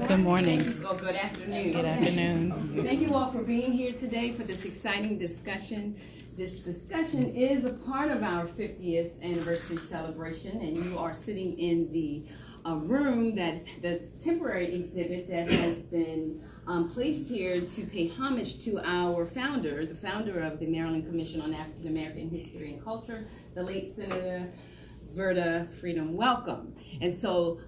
Good morning. Oh, good afternoon. Good afternoon. Thank you all for being here today for this exciting discussion. This discussion is a part of our 50th anniversary celebration, and you are sitting in the room, the temporary exhibit that has been placed here to pay homage to our founder, the founder of the Maryland Commission on African American History and Culture, the late Senator Verda Freedom Welcome. And so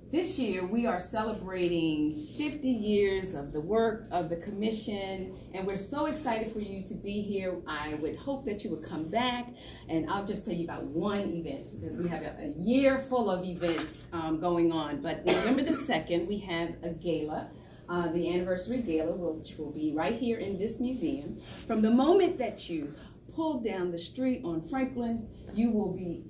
this year we are celebrating 50 years of the work of the commission, and we're so excited for you to be here. I would hope that you would come back, and I'll just tell you about one event because we have a year full of events going on. But November the 2nd, we have a gala. The anniversary gala, which will be right here in this museum. From the moment that you pull down the street on Franklin, you will be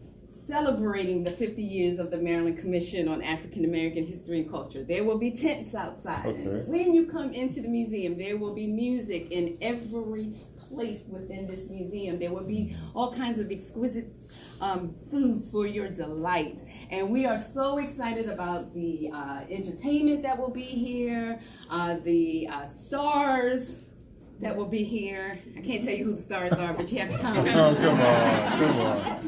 celebrating the 50 years of the Maryland Commission on African American History and Culture. There will be tents outside. Okay. When you come into the museum, there will be music in every place within this museum. There will be all kinds of exquisite foods for your delight. And we are so excited about the entertainment that will be here, the stars that will be here. I can't tell you who the stars are, but you have to come. Oh, come on.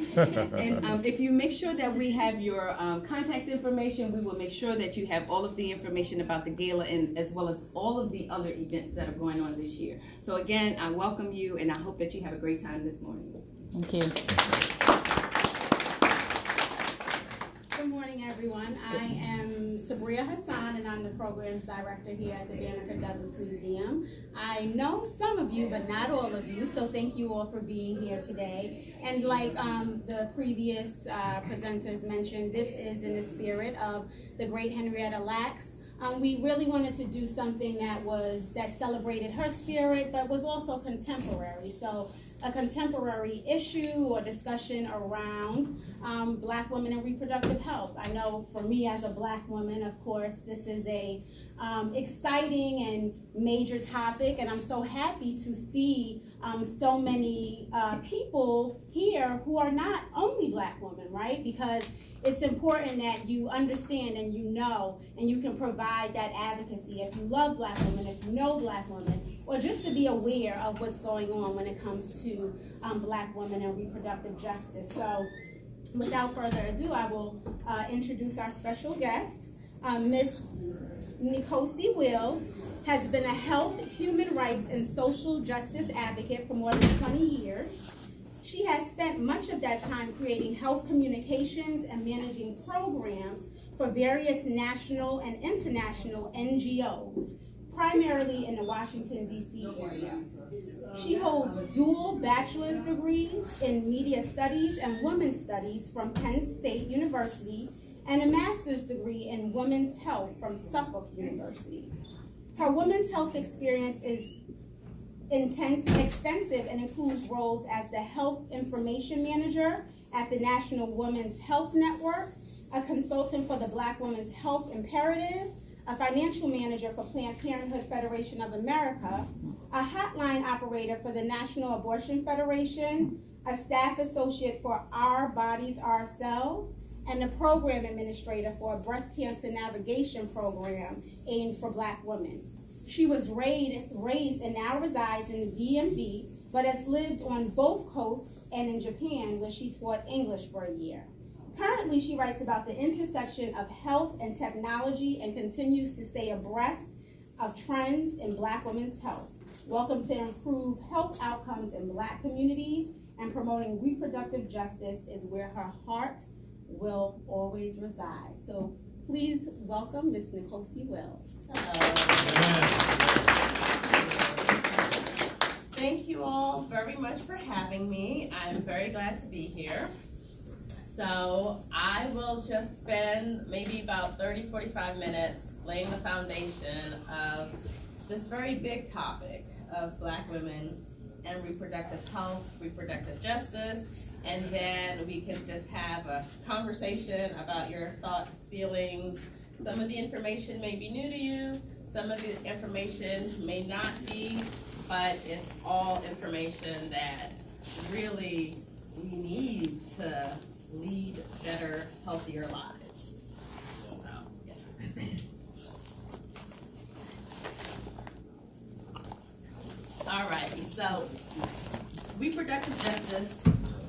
And if you make sure that we have your contact information, we will make sure that you have all of the information about the gala and as well as all of the other events that are going on this year. So again, I welcome you, and I hope that you have a great time this morning. Thank you. Good morning, everyone. I am Sabria Hassan, and I'm the programs director here at the Banneker Museum. I know some of you, but not all of you, so thank you all for being here today. And like the previous presenters mentioned, this is in the spirit of the great Henrietta Lacks. We really wanted to do something that celebrated her spirit, but was also contemporary. So a contemporary issue or discussion around Black women and reproductive health. I know for me as a Black woman, of course, this is a exciting and major topic, and I'm so happy to see so many people here who are not only Black women, right? Because it's important that you understand and you know and you can provide that advocacy if you love Black women, if you know Black women, or just to be aware of what's going on when it comes to Black women and reproductive justice. So without further ado, I will introduce our special guest. Ms. Nicole C Wells has been a health, human rights, and social justice advocate for more than 20 years. She has spent much of that time creating health communications and managing programs for various national and international NGOs, primarily in the Washington, D.C. area. She holds dual bachelor's degrees in media studies and women's studies from Penn State University and a master's degree in women's health from Suffolk University. Her women's health experience is extensive and includes roles as the Health Information Manager at the National Women's Health Network, a consultant for the Black Women's Health Imperative, a financial manager for Planned Parenthood Federation of America, a hotline operator for the National Abortion Federation, a staff associate for Our Bodies, Ourselves, and a program administrator for a breast cancer navigation program aimed for Black women. She was raised and now resides in the DMV, but has lived on both coasts and in Japan, where she taught English for a year. Currently, she writes about the intersection of health and technology and continues to stay abreast of trends in Black women's health. Welcome to improve health outcomes in Black communities, and promoting reproductive justice is where her heart will always reside. So please welcome Ms. Nicole C Wells. Thank you all very much for having me. I'm very glad to be here. So I will just spend maybe about 30-45 minutes laying the foundation of this very big topic of Black women and reproductive health, reproductive justice, and then we can just have a conversation about your thoughts, feelings. Some of the information may be new to you, some of the information may not be, but it's all information that really we need to lead better, healthier lives. So, yeah. Alrighty, so reproductive justice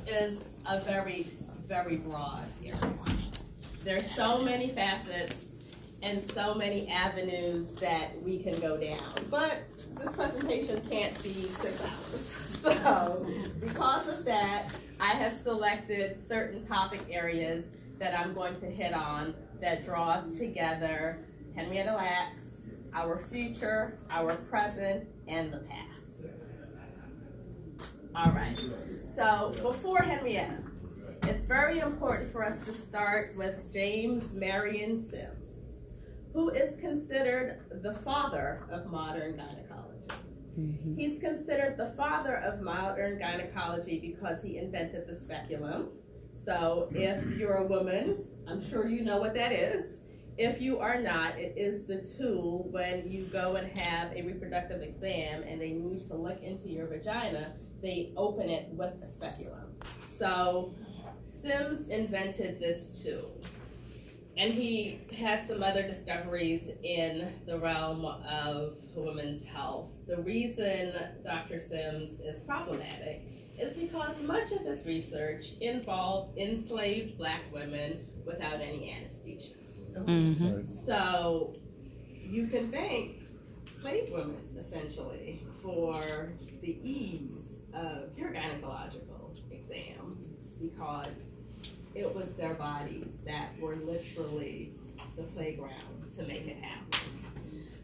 is a very, very broad area. There's so many facets and so many avenues that we can go down, but this presentation can't be 6 hours. So because of that, I have selected certain topic areas that I'm going to hit on that draws together Henrietta Lacks, our future, our present, and the past. All right, so before Henrietta, it's very important for us to start with James Marion Sims, who is considered the father of modern gynecology. Mm-hmm. He's considered the father of modern gynecology because he invented the speculum. So if you're a woman, I'm sure you know what that is. If you are not, it is the tool when you go and have a reproductive exam and they need to look into your vagina, they open it with a speculum. So Sims invented this tool. And he had some other discoveries in the realm of women's health. The reason Dr. Sims is problematic is because much of his research involved enslaved Black women without any anesthesia. Mm-hmm. So you can thank slave women, essentially, for the ease of your gynecological exam, because it was their bodies that were literally the playground to make it happen.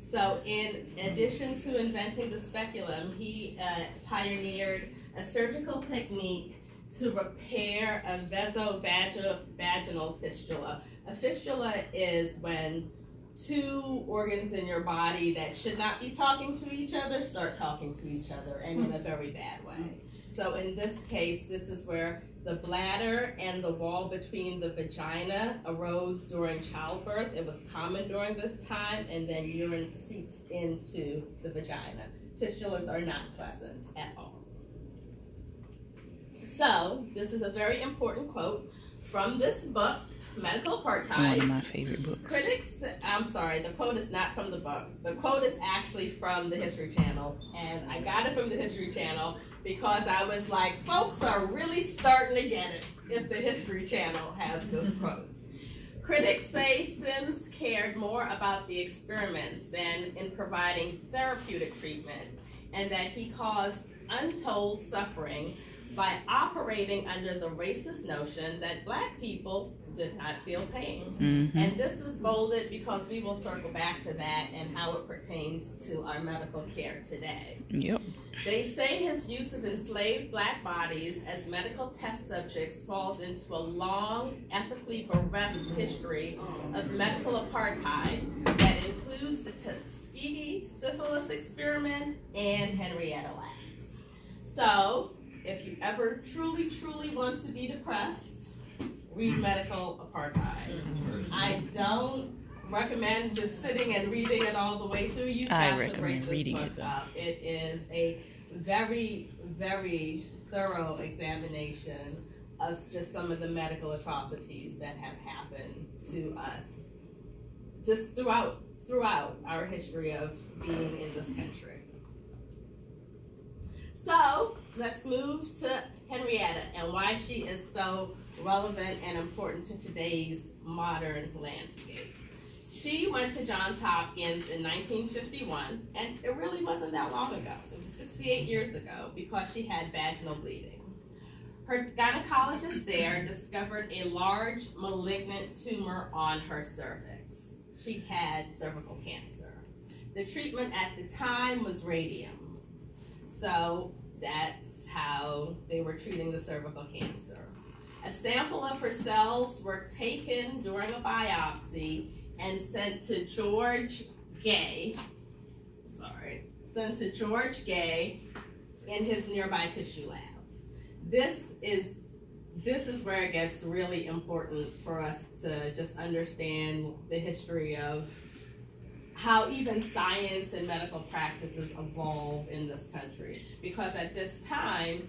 So in addition to inventing the speculum, he pioneered a surgical technique to repair a vaginal fistula. A fistula is when two organs in your body that should not be talking to each other start talking to each other, and in a very bad way. So in this case, this is where the bladder and the wall between the vagina arose during childbirth. It was common during this time, and then urine seeps into the vagina. Fistulas are not pleasant at all. So this is a very important quote from this book, Medical Apartheid. One of my favorite books. Critics, I'm sorry, the quote is not from the book. The quote is actually from the History Channel, and I got it from the History Channel because I was like, folks are really starting to get it if the History Channel has this quote. Critics say Sims cared more about the experiments than in providing therapeutic treatment, and that he caused untold suffering by operating under the racist notion that Black people did not feel pain. Mm-hmm. And this is bolded because we will circle back to that and how it pertains to our medical care today. Yep. They say his use of enslaved Black bodies as medical test subjects falls into a long, ethically bereft history of medical apartheid that includes the Tuskegee syphilis experiment and Henrietta Lacks. So, if you ever truly, truly want to be depressed, read Medical Apartheid. I don't recommend just sitting and reading it all the way through. You have to break this book up. It is a very, very thorough examination of just some of the medical atrocities that have happened to us just throughout our history of being in this country. So let's move to Henrietta and why she is so relevant and important to today's modern landscape. She went to Johns Hopkins in 1951, and it really wasn't that long ago. It was 68 years ago, because she had vaginal bleeding. Her gynecologist there discovered a large malignant tumor on her cervix. She had cervical cancer. The treatment at the time was radium. So that's how they were treating the cervical cancer. A sample of her cells were taken during a biopsy and sent to George Gay in his nearby tissue lab. This is where it gets really important for us to just understand the history of how even science and medical practices evolve in this country. Because at this time,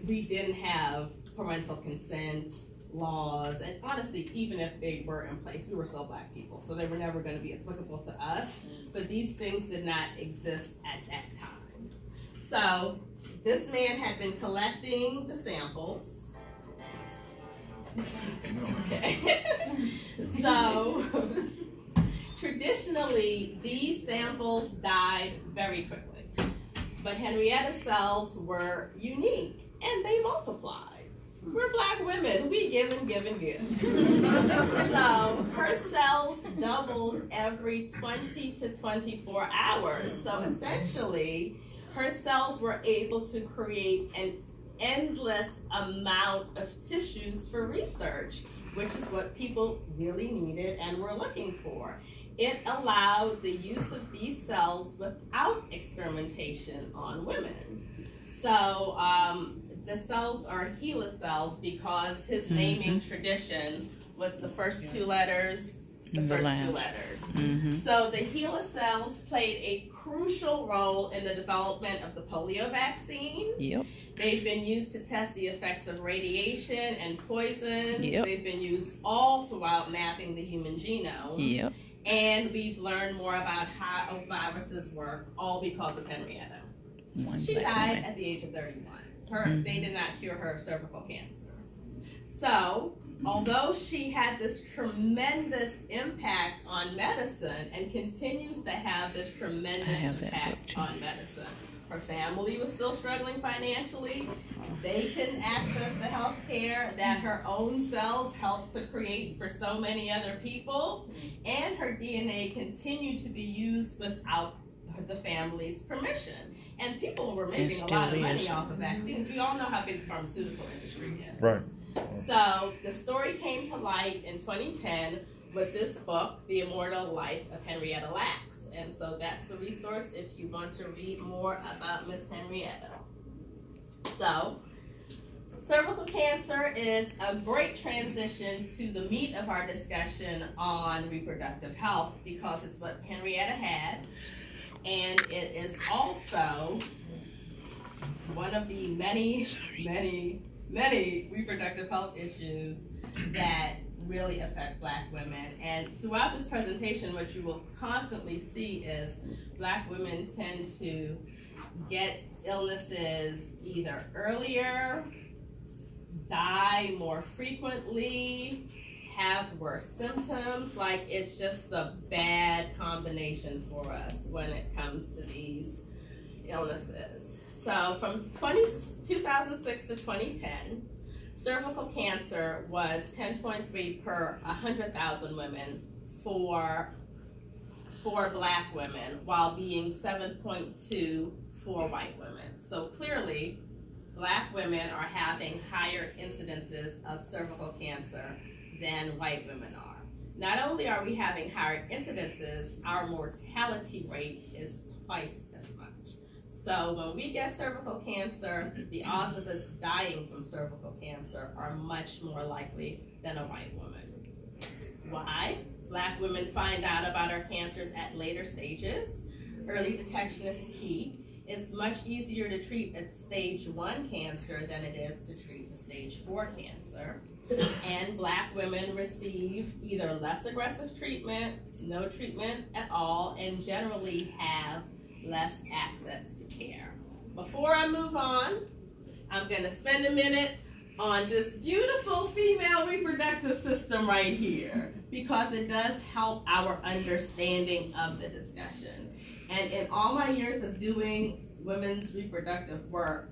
we didn't have parental consent laws, and honestly, even if they were in place, we were still Black people, so they were never going to be applicable to us, but these things did not exist at that time. So this man had been collecting the samples. Okay. So traditionally, these samples died very quickly. But Henrietta's cells were unique and they multiplied. We're Black women, we give and give and give. So her cells doubled every 20 to 24 hours. So essentially, her cells were able to create an endless amount of tissues for research, which is what people really needed and were looking for. It allowed the use of these cells without experimentation on women. So the cells are HeLa cells because his naming tradition was the first two letters, the first two letters. So the HeLa cells played a crucial role in the development of the polio vaccine. They've been used to test the effects of radiation and poisons. They've been used all throughout mapping the human genome. And we've learned more about how viruses work, all because of Henrietta. She died at the age of 31. They did not cure her cervical cancer. So, although she had this tremendous impact on medicine and continues to have this tremendous impact on medicine, her family was still struggling financially. They couldn't access the health care that her own cells helped to create for so many other people. And her DNA continued to be used without the family's permission. And people were making a lot of money off of vaccines. We all know how big the pharmaceutical industry is. Right. So the story came to light in 2010 with this book, The Immortal Life of Henrietta Lacks. And so that's a resource if you want to read more about Miss Henrietta. So, cervical cancer is a great transition to the meat of our discussion on reproductive health because it's what Henrietta had. And it is also one of the many reproductive health issues that really affect Black women. And throughout this presentation, what you will constantly see is Black women tend to get illnesses either earlier, die more frequently, have worse symptoms. Like, it's just a bad combination for us when it comes to these illnesses. So from 2006 to 2010, cervical cancer was 10.3 per 100,000 women for Black women, while being 7.2 for white women. So clearly, Black women are having higher incidences of cervical cancer than white women are. Not only are we having higher incidences, our mortality rate is twice as much. So when we get cervical cancer, the odds of us dying from cervical cancer are much more likely than a white woman. Why? Black women find out about our cancers at later stages. Early detection is key. It's much easier to treat a stage 1 cancer than it is to treat a stage 4 cancer. And Black women receive either less aggressive treatment, no treatment at all, and generally have less access to care. Before I move on, I'm going to spend a minute on this beautiful female reproductive system right here, because it does help our understanding of the discussion. And in all my years of doing women's reproductive work,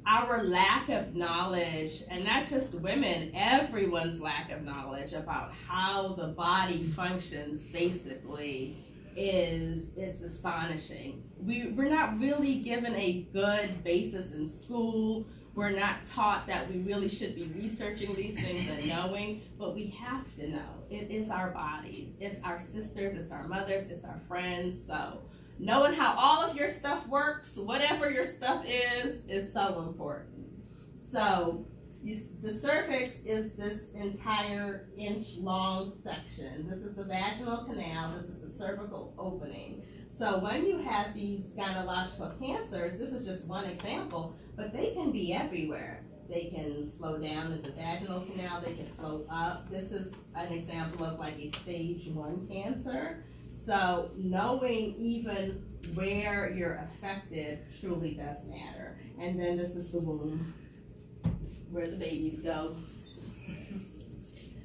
our lack of knowledge, and not just women, everyone's lack of knowledge about how the body functions basically it's astonishing. We're not really given a good basis in school. We're not taught that we really should be researching these things and knowing, but we have to know. It is our bodies. It's our sisters, it's our mothers, it's our friends. So knowing how all of your stuff works, whatever your stuff is so important. So the cervix is this entire inch-long section. This is the vaginal canal. This is the cervical opening. So when you have these gynecological cancers, this is just one example, but they can be everywhere. They can flow down in the vaginal canal. They can flow up. This is an example of like a stage 1 cancer. So knowing even where you're affected truly does matter. And then this is the womb, where the babies go.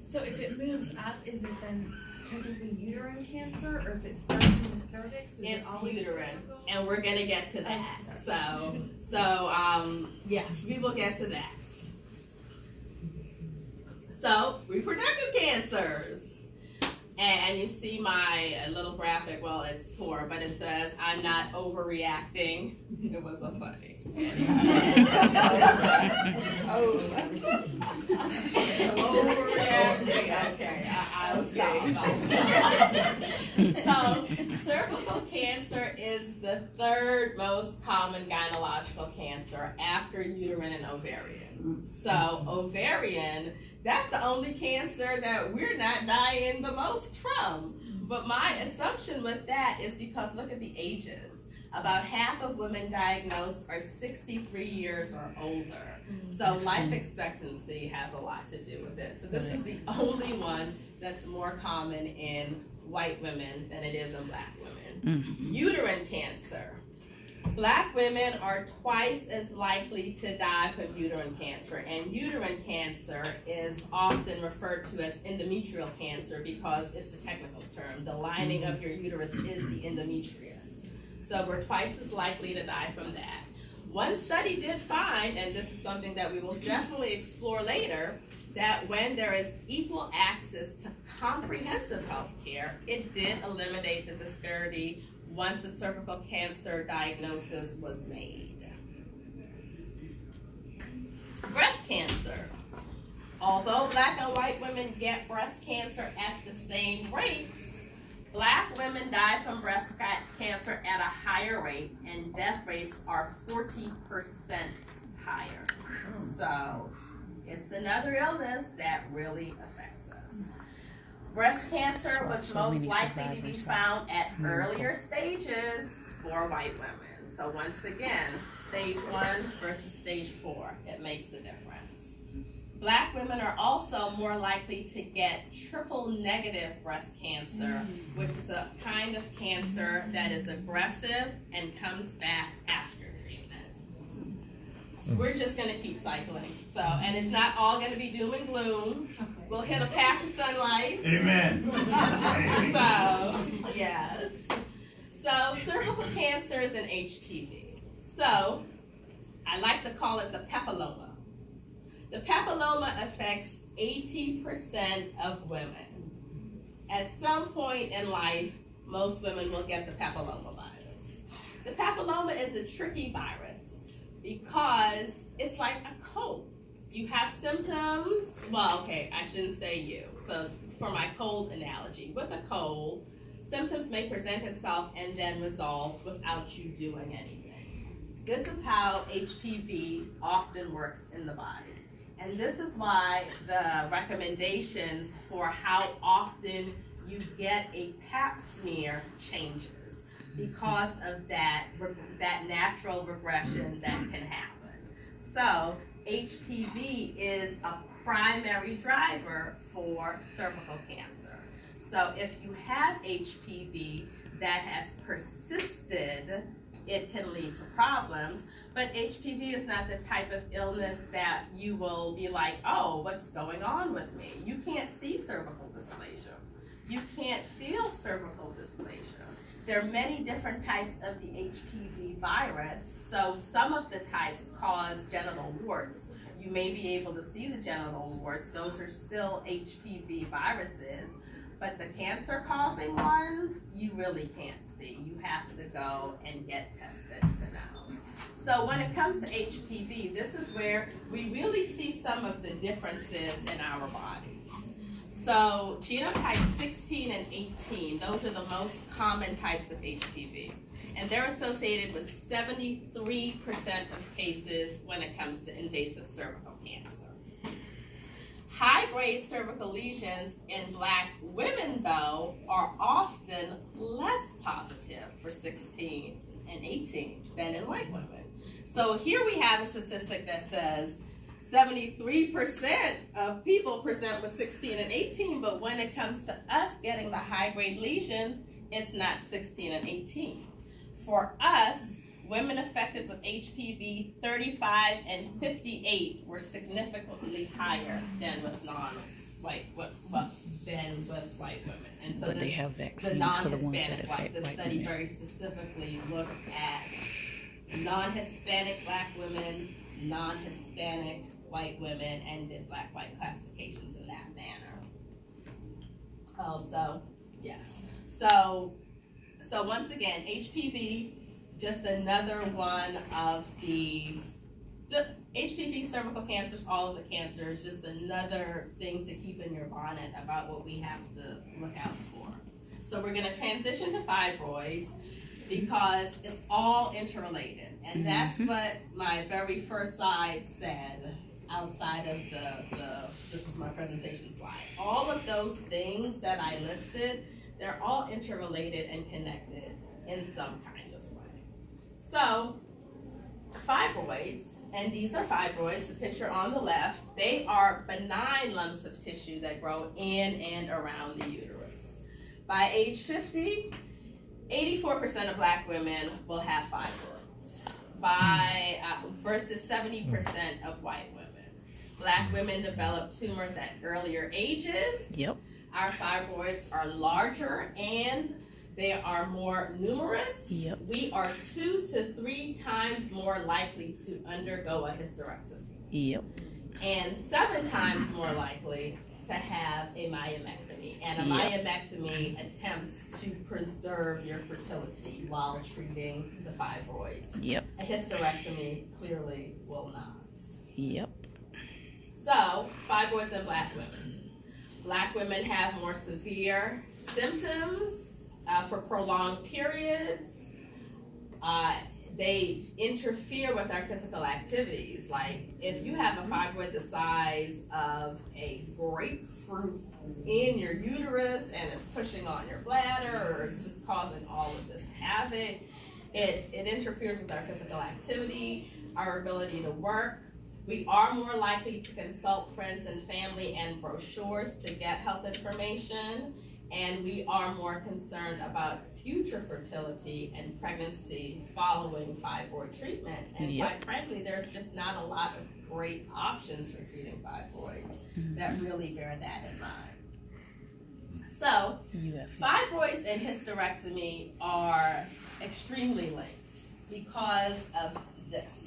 So if it moves up, is it then technically uterine cancer, or if it starts in the cervix, is It's it always uterine, cervical? and we're gonna get to that. Yes, we will get to that. So, reproductive cancers. And you see my little graphic, well, it's poor, but it says, I'm not overreacting. It was so funny. Overreacting, okay, I'll stop. So, cervical cancer is the third most common gynecological cancer after uterine and ovarian. So, ovarian, that's the only cancer that we're not dying the most from. But my assumption with that is because look at the ages. About half of women diagnosed are 63 years or older. So life expectancy has a lot to do with it. So this is the only one that's more common in white women than it is in black women. Uterine cancer. Black women are twice as likely to die from uterine cancer, and uterine cancer is often referred to as endometrial cancer because it's the technical term. The lining of your uterus is the endometrius. So we're twice as likely to die from that. One study did find, and this is something that we will definitely explore later, that when there is equal access to comprehensive health care, it did eliminate the disparity once a cervical cancer diagnosis was made. Breast cancer. Although black and white women get breast cancer at the same rates, black women die from breast cancer at a higher rate, and death rates are 40% higher. So it's another illness that really affects us. Breast cancer was most likely to be found at earlier stages for white women. So once again, stage 1 versus stage 4, it makes a difference. Black women are also more likely to get triple negative breast cancer, which is a kind of cancer that is aggressive and comes back after treatment. We're just going to keep cycling. So, and it's not all going to be doom and gloom. We'll hit a patch of sunlight. Amen. So, yes. So, cervical cancer is an HPV. So, I like to call it the papilloma. The papilloma affects 80% of women. At some point in life, most women will get the papilloma virus. The papilloma is a tricky virus because it's like a cold. You have symptoms, well, okay, I shouldn't say you. So for my cold analogy, with a cold, symptoms may present itself and then resolve without you doing anything. This is how HPV often works in the body. And this is why the recommendations for how often you get a pap smear changes because of that natural regression that can happen. So HPV is a primary driver for cervical cancer. So if you have HPV that has persisted, it can lead to problems. But HPV is not the type of illness that you will be like, oh, what's going on with me? You can't see cervical dysplasia. You can't feel cervical dysplasia. There are many different types of the HPV virus. So some of the types cause genital warts. You may be able to see the genital warts. Those are still HPV viruses. But the cancer-causing ones, you really can't see. You have to go and get tested to know. So when it comes to HPV, this is where we really see some of the differences in our bodies. So genotype 16 and 18, those are the most common types of HPV. And they're associated with 73% of cases when it comes to invasive cervical cancer. High-grade cervical lesions in black women, though, are often less positive for 16 and 18 than in white women. So here we have a statistic that says 73% of people present with 16 and 18, but when it comes to us getting the high-grade lesions, it's not 16 and 18. For us, women affected with HPV 35 and 58 were significantly higher than with non-white than with white women. And so But they this, have the vaccines for the ones that non-Hispanic white, affect the white study women. very specifically looked at non-Hispanic black women, non-Hispanic white women, and did black-white classifications in that manner. Oh, so, yes. So once again, HPV, just another one of the HPV, cervical cancers, all of the cancers, just another thing to keep in your bonnet about what we have to look out for. So we're gonna transition to fibroids because it's all interrelated. And that's what my very first slide said outside of this is my presentation slide. All of those things that I listed, they're all interrelated and connected in some kind of way. So, fibroids, and these are fibroids, the picture on the left, they are benign lumps of tissue that grow in and around the uterus. By age 50, 84% of black women will have fibroids, versus 70% of white women. Black women develop tumors at earlier ages. Yep. Our fibroids are larger and they are more numerous. Yep. We are 2 to 3 times more likely to undergo a hysterectomy. Yep. And 7 times more likely to have a myomectomy. And a myomectomy attempts to preserve your fertility while treating the fibroids. Yep. A hysterectomy clearly will not. Yep. So, fibroids in black women. Black women have more severe symptoms for prolonged periods. They interfere with our physical activities. Like, if you have a fibroid the size of a grapefruit in your uterus and it's pushing on your bladder, or it's just causing all of this havoc, it interferes with our physical activity, our ability to work. We are more likely to consult friends and family and brochures to get health information, and we are more concerned about future fertility and pregnancy following fibroid treatment. And quite frankly, there's just not a lot of great options for treating fibroids that really bear that in mind. So, fibroids and hysterectomy are extremely linked because of this.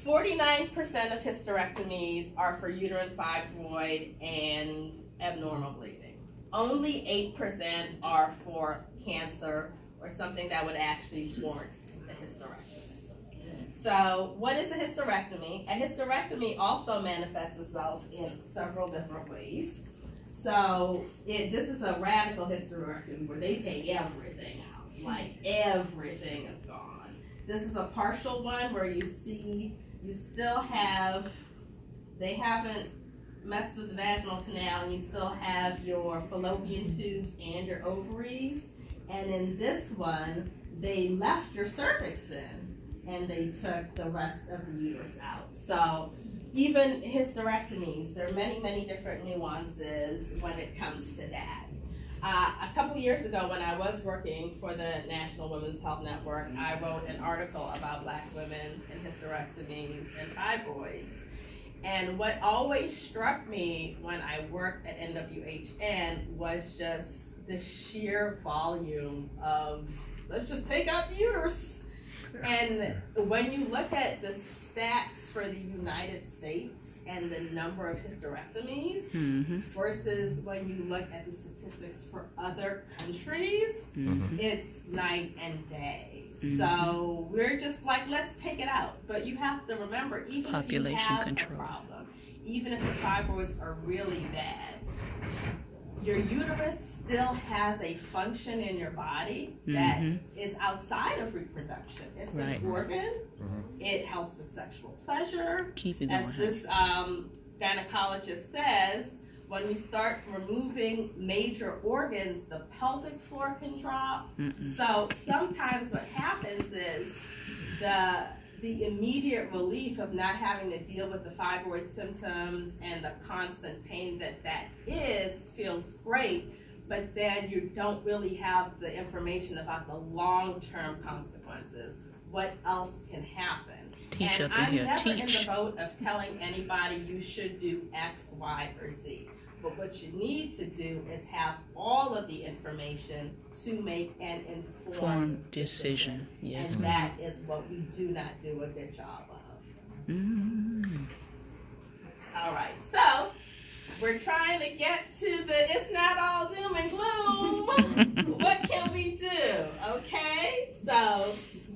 49% of hysterectomies are for uterine fibroid and abnormal bleeding. Only 8% are for cancer or something that would actually warrant a hysterectomy. So, what is a hysterectomy? A hysterectomy also manifests itself in several different ways. So, this is a radical hysterectomy where they take everything out, like everything is gone. This is a partial one where you see you still have, they haven't messed with the vaginal canal, and you still have your fallopian tubes and your ovaries. And in this one, they left your cervix in, and they took the rest of the uterus out. So even hysterectomies, there are many, many different nuances when it comes to that. A couple years ago, when I was working for the National Women's Health Network, I wrote an article about black women and hysterectomies and fibroids. And what always struck me when I worked at NWHN was just the sheer volume of, let's just take out the uterus. And when you look at the stats for the United States and the number of hysterectomies versus when you look at the statistics for other countries, it's night and day. So we're just like, let's take it out. But you have to remember, even if you have a problem, even if the fibroids are really bad, your uterus still has a function in your body that is outside of reproduction. It's an organ. It helps with sexual pleasure. Keep it As going. this gynecologist says, when we start removing major organs, the pelvic floor can drop. So sometimes what happens is the immediate relief of not having to deal with the fibroid symptoms and the constant pain that is feels great, but then you don't really have the information about the long-term consequences. What else can happen? Teach And up in I'm here. never in the Teach. boat of telling anybody you should do X, Y, or Z. But what you need to do is have all of the information to make an informed Informed decision. Yes, and ma'am. that is what we do not do a good job of. Mm. All right, so we're trying to get to the it's not all doom and gloom. What can we do? Okay, so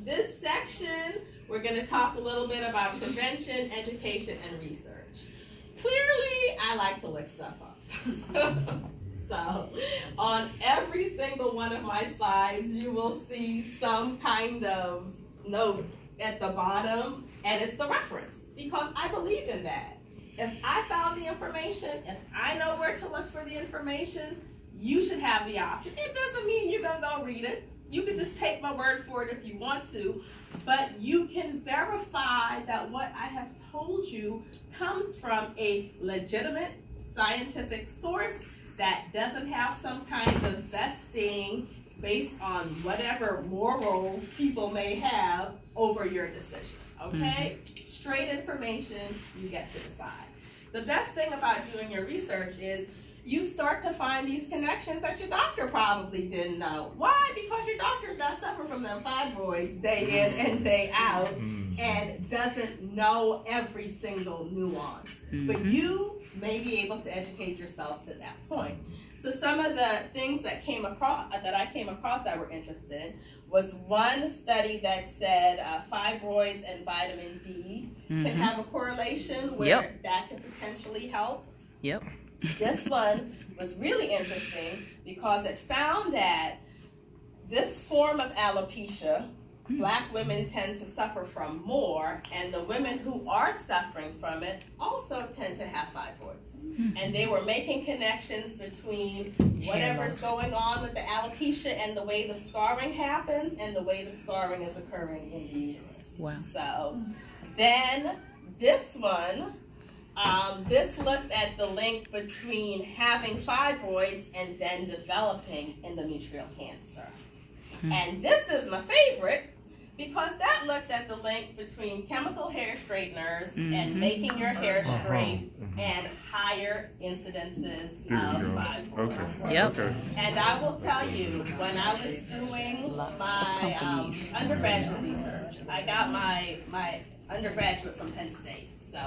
this section, we're going to talk a little bit about prevention, education, and research. Clearly, I like to look stuff up. So, on every single one of my slides, you will see some kind of note at the bottom, and it's the reference, because I believe in that. If I found the information, if I know where to look for the information, you should have the option. It doesn't mean you're going to go read it. You can just take my word for it if you want to, but you can verify that what I have told you comes from a legitimate scientific source that doesn't have some kind of vesting based on whatever morals people may have over your decision, okay? Straight information, you get to decide. The best thing about doing your research is you start to find these connections that your doctor probably didn't know. Why? Because your doctor's not suffering from them fibroids day in and day out and doesn't know every single nuance. But you may be able to educate yourself to that point. So some of the things that I came across that were interesting was one study that said fibroids and vitamin D can have a correlation where that could potentially help. Yep. This one was really interesting because it found that this form of alopecia, Black women tend to suffer from more, and the women who are suffering from it also tend to have fibroids. And they were making connections between whatever's going on with the alopecia and the way the scarring happens and the way the scarring is occurring in the uterus. Wow. So then this one, this looked at the link between having fibroids and then developing endometrial cancer. And this is my favorite because that looked at the link between chemical hair straighteners and making your hair straight and higher incidences of fibroids. Okay. Yep. Okay. And I will tell you, when I was doing my undergraduate research, I got my undergraduate from Penn State. So,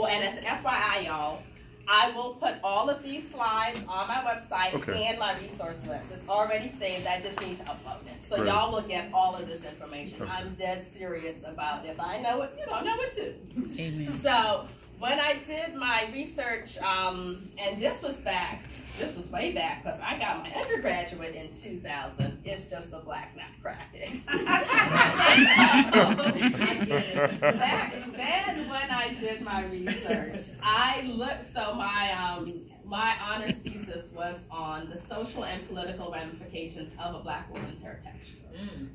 and as an FYI, y'all, I will put all of these slides on my website and my resource list. It's already saved. I just need to upload it. So y'all will get all of this information. I'm dead serious about it. If I know it, you know it too. Amen. So when I did my research, and this was way back, because I got my undergraduate in 2000. It's just the black not cracking. Back then, when I did my research, I looked, so my honors thesis was on the social and political ramifications of a Black woman's hair texture.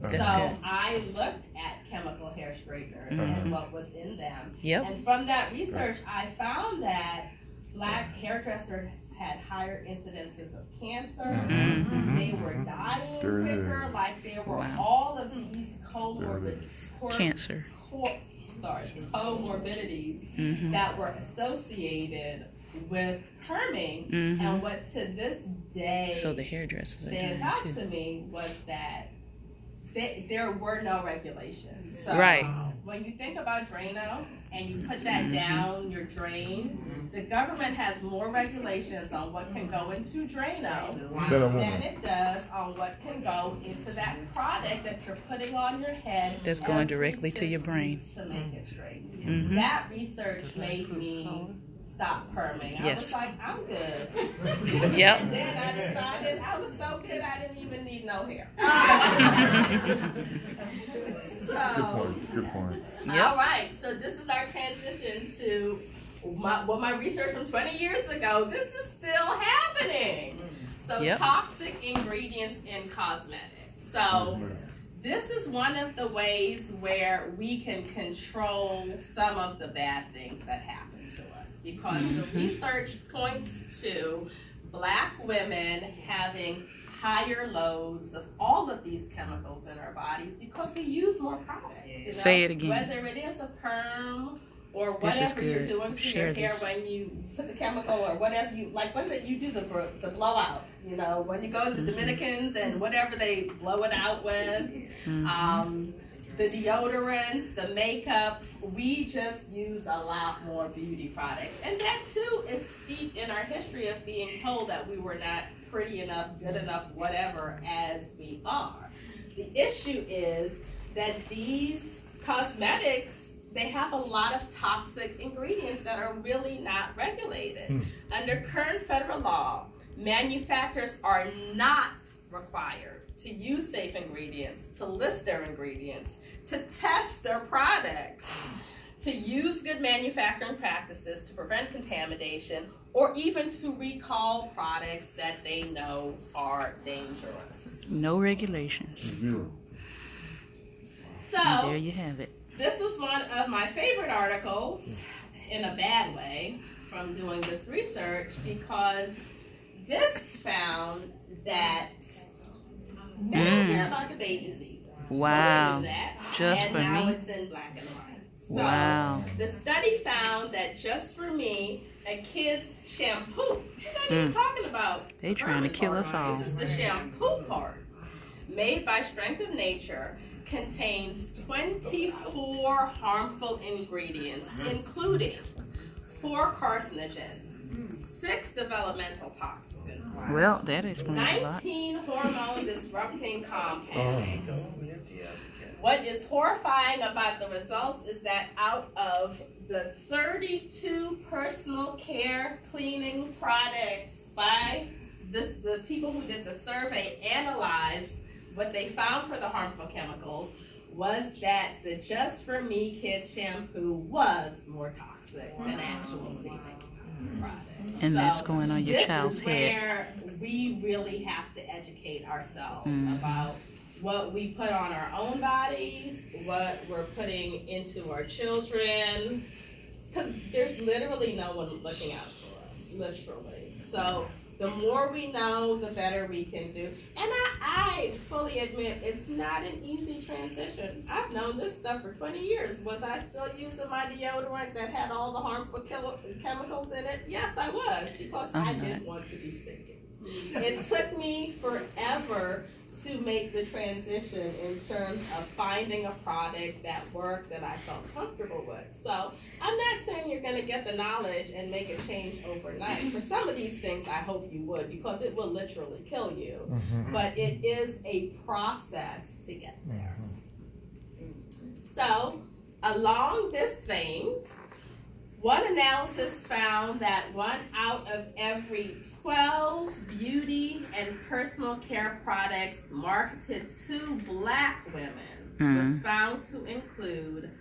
So I looked at chemical hair straighteners and what was in them. Yep. And from that research, I found that Black hairdressers had higher incidences of cancer. They were dying quicker, like there were all of these comorbidities that were associated with perming. And what to this day So the hairdressers are doing stands it out too. to me was that there were no regulations. So Right. when you think about Drano and you put that down your drain, the government has more regulations on what can go into Drano than it does on what can go into that product that you're putting on your head. That's going every directly to 6 your brain. weeks to make it straight. That research made me stop perming. I was like, I'm good. Yep. And then I decided I was so good I didn't even need no hair. Good point. All right, so this is our transition to my research from 20 years ago. This is still happening. So toxic ingredients in cosmetics. So this is one of the ways where we can control some of the bad things that happen to us, because the research points to Black women having higher loads of all of these chemicals in our bodies because we use more products. You know? Say it again. Whether it is a perm or This is whatever you're good. doing to Share your hair this. when you put the chemical or whatever you, like when you do the blowout, you know, when you go to the Dominicans and whatever they blow it out with, the deodorants, the makeup, we just use a lot more beauty products. And that too is steeped in our history of being told that we were not pretty enough, good enough, whatever, as we are. The issue is that these cosmetics, they have a lot of toxic ingredients that are really not regulated. Under current federal law, manufacturers are not required to use safe ingredients, to list their ingredients, to test their products, to use good manufacturing practices to prevent contamination, or even to recall products that they know are dangerous. No regulations. Zero. And there So, you have it. this was one of my favorite articles, in a bad way, from doing this research, because this found that men don't care about the babies either. Wow. Nobody knew that. Just and for now me? it's in black and white. So Wow. the study found that just for me, a kid's shampoo, we're not even talking about They the trying to grooming kill part, us right? all. This is the shampoo part, made by Strength of Nature, contains 24 harmful ingredients, including 4 carcinogens, 6 developmental toxins, Well, that explains a lot. 19 hormone disrupting compounds. What is horrifying about the results is that out of the 32 personal care cleaning products by the people who did the survey analyzed what they found for the harmful chemicals was that the Just For Me Kids shampoo was more toxic than actual cleaning products. And that's So going on your child's this is head. where we really have to educate ourselves Mhm. about what we put on our own bodies, what we're putting into our children, because there's literally no one looking out for us, literally. So the more we know, the better we can do. And I fully admit it's not an easy transition. I've known this stuff for 20 years. Was I still using my deodorant that had all the harmful chemicals in it? Yes, I was, because I didn't want to be stinky. It took me forever to make the transition in terms of finding a product that worked, that I felt comfortable with. So I'm not saying you're going to get the knowledge and make a change overnight. For some of these things, I hope you would, because it will literally kill you. But it is a process to get there. So along this vein, one analysis found that 1 out of every 12 beauty and personal care products marketed to Black women was found to include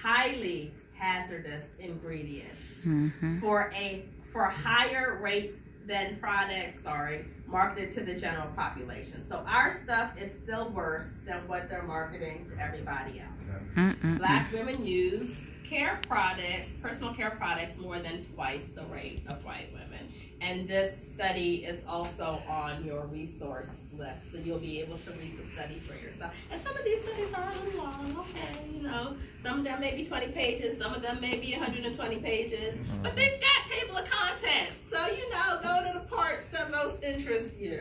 highly hazardous ingredients for a higher rate than products, marketed to the general population. So our stuff is still worse than what they're marketing to everybody else. Black women use care products, personal care products, more than twice the rate of white women. And this study is also on your resource list, so you'll be able to read the study for yourself. And some of these studies are really long, okay, you know. Some of them may be 20 pages, some of them may be 120 pages, but they've got table of content. So, you know, go to the parts that most interest you.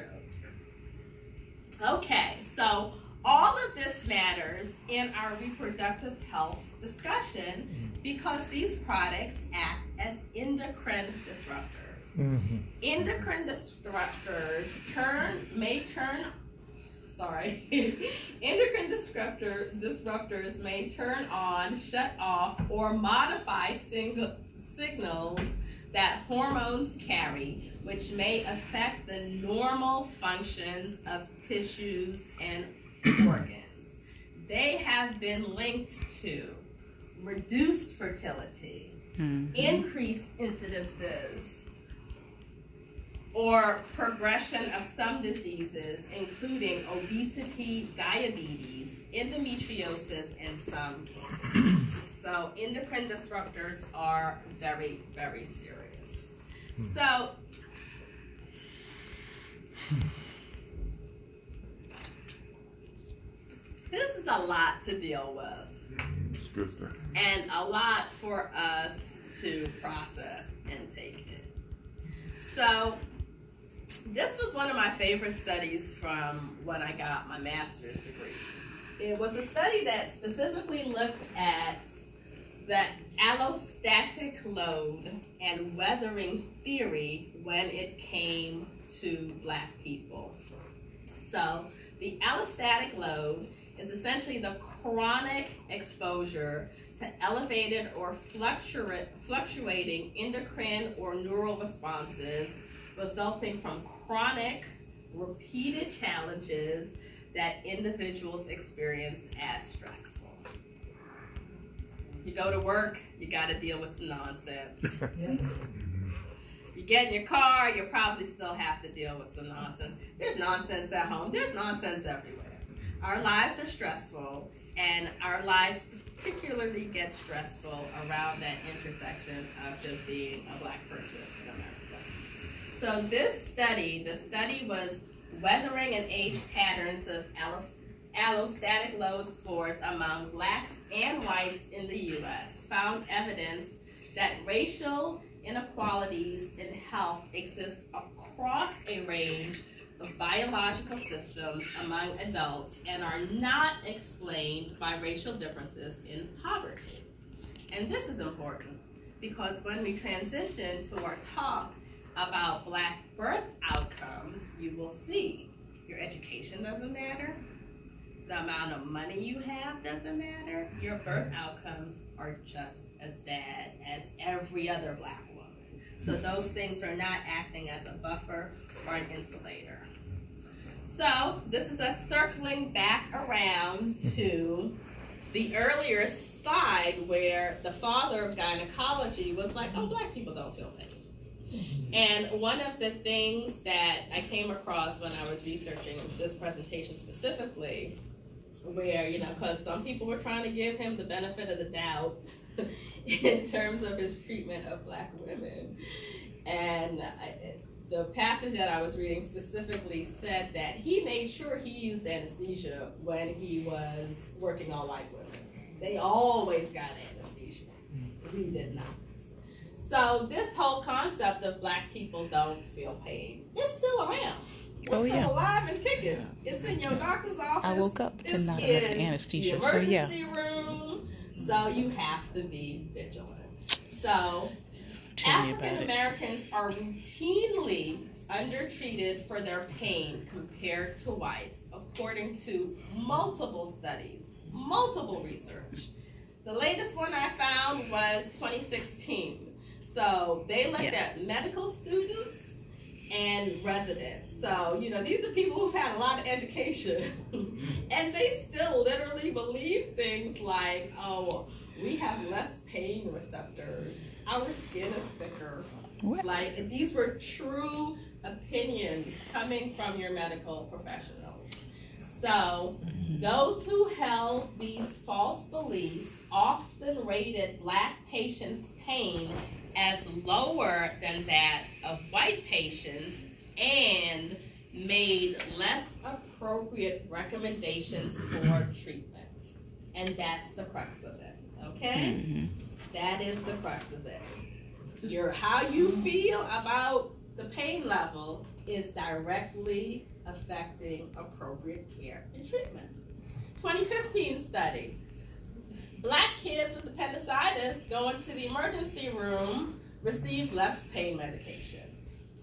Okay, so all of this matters in our reproductive health discussion because these products act as endocrine disruptors. Endocrine disruptors endocrine disruptors may turn on, shut off, or modify signals that hormones carry, which may affect the normal functions of tissues and organs. They have been linked to reduced fertility, increased incidences, or progression of some diseases, including obesity, diabetes, endometriosis, and some cancers. So endocrine disruptors are very, very serious. So This is a lot to deal with. It's good stuff. And a lot for us to process and take in. So, this was one of my favorite studies from when I got my master's degree. It was a study that specifically looked at the allostatic load and weathering theory when it came to Black people. So, the allostatic load is essentially the chronic exposure to elevated or fluctuating endocrine or neural responses resulting from chronic, repeated challenges that individuals experience as stressful. You go to work, you gotta deal with some nonsense. You get in your car, you probably still have to deal with some nonsense. There's nonsense at home, there's nonsense everywhere. Our lives are stressful, and our lives particularly get stressful around that intersection of just being a Black person in America. So this study, the study was weathering and age patterns of allostatic load scores among Blacks and whites in the U.S. found evidence that racial inequalities in health exist across a range of biological systems among adults and are not explained by racial differences in poverty. And this is important because when we transition to our talk about Black birth outcomes, you will see your education doesn't matter, the amount of money you have doesn't matter, your birth outcomes are just as bad as every other Black woman. So those things are not acting as a buffer or an insulator. So this is us circling back around to the earlier slide where the father of gynecology was like, oh, Black people don't feel pain. And one of the things that I came across when I was researching this presentation specifically, where, because some people were trying to give him the benefit of the doubt in terms of his treatment of Black women. And the passage that I was reading specifically said that he made sure he used anesthesia when he was working on white women. They always got anesthesia. We did not. So this whole concept of Black people don't feel pain is still around. It's still alive and kicking. It's in your doctor's office. I woke up to not in enough anesthesia, the so yeah. emergency room. So you have to be vigilant. So African Americans are routinely undertreated for their pain compared to whites, according to multiple studies, multiple research. The latest one I found was 2016. So they looked at medical students and residents. So, these are people who've had a lot of education and they still literally believe things like, oh, we have less pain receptors, our skin is thicker. What? Like, these were true opinions coming from your medical professionals. So those who held these false beliefs often rated Black patients' pain as lower than that of white patients and made less appropriate recommendations for treatment. And that's the crux of it, okay? Mm-hmm. That is the crux of it. How you feel about the pain level is directly affecting appropriate care and treatment. 2015 study. Black kids with appendicitis going to the emergency room receive less pain medication.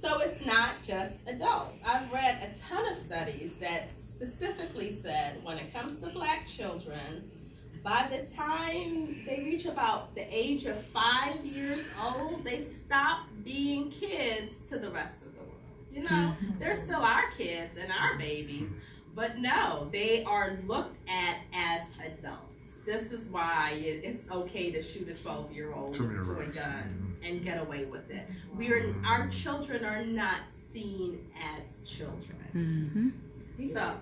So it's not just adults. I've read a ton of studies that specifically said when it comes to Black children, by the time they reach about the age of 5 years old, they stop being kids to the rest of the world. They're still our kids and our babies, but no, they are looked at as adults. This is why it's okay to shoot a 12-year-old with a gun and get away with it. Our children are not seen as children. Mm-hmm. So,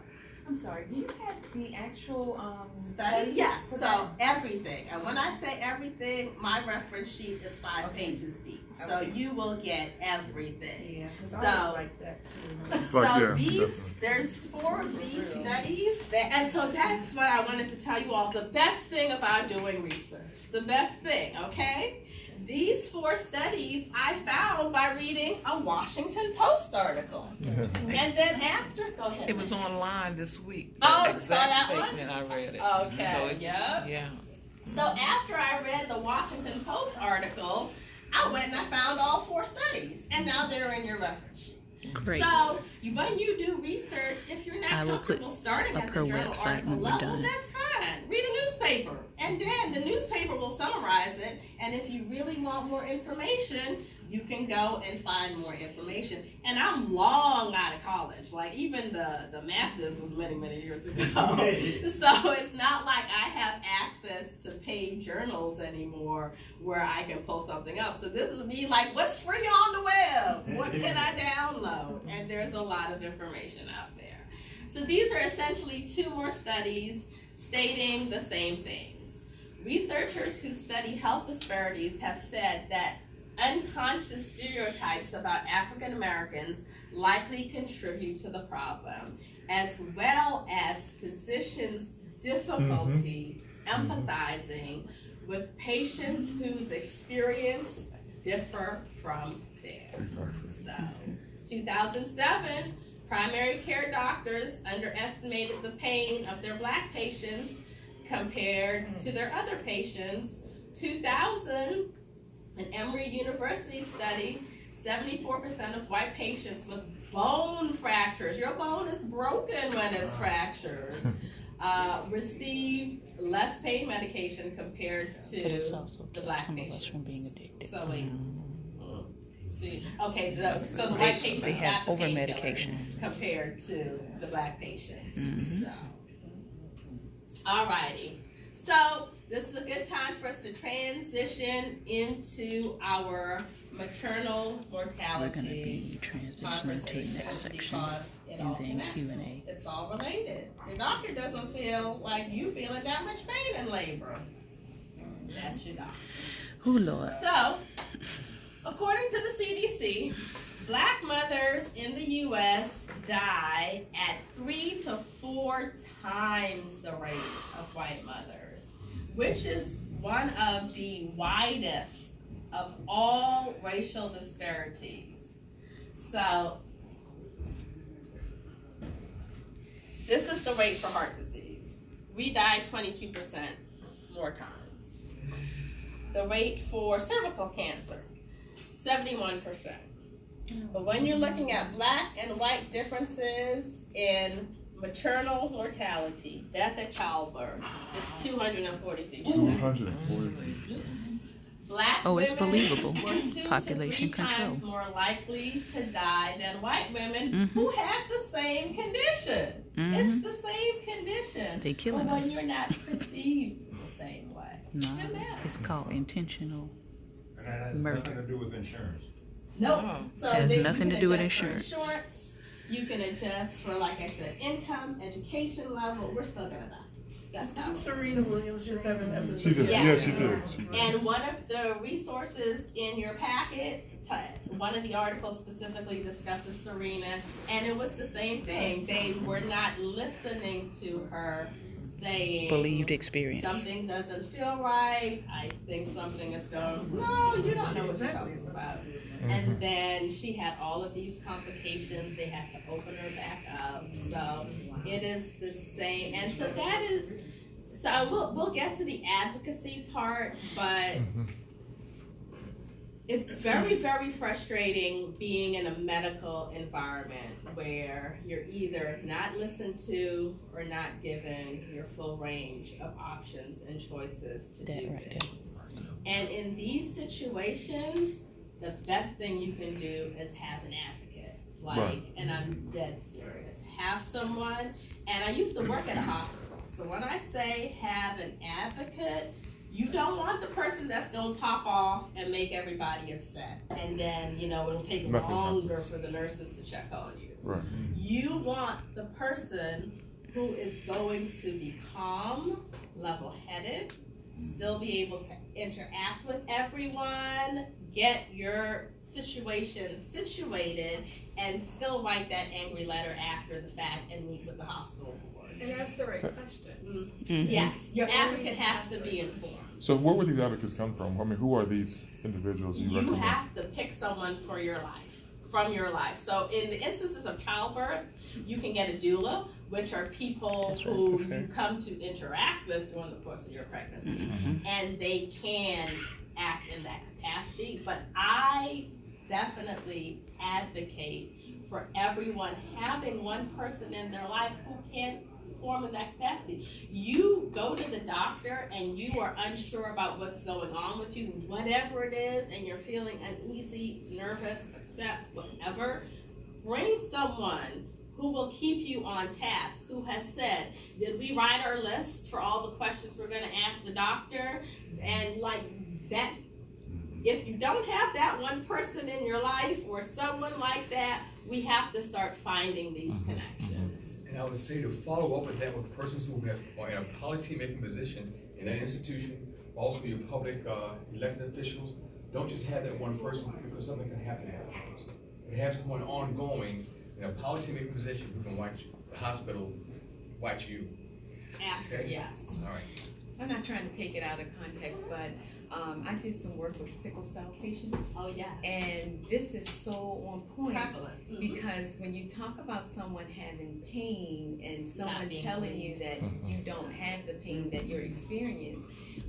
I'm sorry, do you have the actual Study? Yes, for so that? everything. And when I say everything, my reference sheet is 5 pages deep. So Okay. you will get everything. Yeah, because So- I would like that too. Like, So yeah, these, there's 4 of these studies, and so that's what I wanted to tell you all. The best thing about doing research, the best thing, okay? These 4 studies I found by reading a Washington Post article. And then after, go ahead. It was online this week. Oh, That saw that exact one? statement, I read it. Okay, So it's- yep. Yeah. So after I read the Washington Post article, I went and I found all 4 studies, and now they're in your reference sheet. Great. So when you do research, if you're not I will put comfortable starting up at her the journal website article when we're level, done. that's fine. Read a newspaper, and then the newspaper will summarize it. And if you really want more information, you can go and find more information. And I'm long out of college. Like even the master's was many, many years ago. So it's not like I have access to paid journals anymore where I can pull something up. So this is me like, what's free on the web? What can I download? And there's a lot of information out there. So these are essentially 2 more studies stating the same things. Researchers who study health disparities have said that unconscious stereotypes about African Americans likely contribute to the problem, as well as physicians' difficulty empathizing with patients whose experience differ from theirs. So, 2007, primary care doctors underestimated the pain of their Black patients compared to their other patients. 2000, an Emory University study, 74% of white patients with bone fractures, your bone is broken when it's fractured, received less pain medication compared But it's to also the kept Black some of patients. us from being addicted. So wait. See, okay, so the They- white patients they have got the painkillers over-medication. compared to the Black patients. Mhm. So, alrighty. So this is a good time for us to transition into our maternal We're going to mortality be transitioning to the conversation next section because it all and then connects. Q&A. It's all related. Your doctor doesn't feel like you feeling that much pain in labor. That's your doctor. Oh, Lord. So, according to the CDC, Black mothers in the U.S. die at 3 to 4 times the rate of white mothers, which is one of the widest of all racial disparities. So, this is the rate for heart disease. We die 22% more times. The rate for cervical cancer, 71%. But when you're looking at Black and white differences in maternal mortality, death at childbirth, it's 243%. 243%. Black Oh, it's women believable. were 2 Population to 3 control. times more likely to die than white women Mhm. who had the same condition. Mhm. It's the same condition. They killing but when us. you're not perceived the same way. No, It matters. it's called intentional. And that has Murder. nothing to do with insurance. Nope. Oh. So Has then nothing you to can do with adjust for insurance. You can adjust for, like I said, income, education level. We're still gonna die. That's how. Serena Williams just have an episode. She did. Yeah. Yeah, she did. She did. And one of the resources in your packet, one of the articles specifically discusses Serena, and it was the same thing. They were not listening to her saying, Believed experience. something doesn't feel right, I think something is going, no, you don't know what you're talking about. And then she had all of these complications, they had to open her back up, so it is the same, and so that is, so we'll get to the advocacy part, but it's very, very frustrating being in a medical environment where you're either not listened to or not given your full range of options and choices to That do right there. things. And in these situations, the best thing you can do is have an advocate. Like, Right. and I'm dead serious. Have someone, and I used to work at a hospital, so when I say have an advocate, you don't want the person that's gonna pop off and make everybody upset. And then, it'll take Nothing longer for the nurses to check on you. Right. You want the person who is going to be calm, level-headed, still be able to interact with everyone, get your situation situated, and still write that angry letter after the fact and meet with the hospital board. And ask the right question. Yes, your advocate has to be informed. So where would these advocates come from? I mean, who are these individuals you You recommend? have to pick someone for your life, from your life. So in the instances of childbirth, you can get a doula, which are people That's what I who prefer. you come to interact with during the course of your pregnancy, and they can act in that capacity. But I definitely advocate for everyone having one person in their life who can perform in that capacity. You go to the doctor and you are unsure about what's going on with you, whatever it is, and you're feeling uneasy, nervous, upset, whatever, bring someone who will keep you on task, who has said, did we write our list for all the questions we're gonna ask the doctor? And like that, if you don't have that one person in your life or someone like that, we have to start finding these connections. And I would say to follow up with that with persons who are in a policy-making position in that institution, also your public elected officials. Don't just have that one person because something can happen afterwards. But have someone ongoing in a policy-making position who can watch the hospital, watch you. After, Okay. yes. All right. I'm not trying to take it out of context, but I did some work with sickle cell patients, Oh, yes. and this is so on point Prevalent. Mhm. because when you talk about someone having pain and someone being telling you that you don't have the pain that you're experiencing,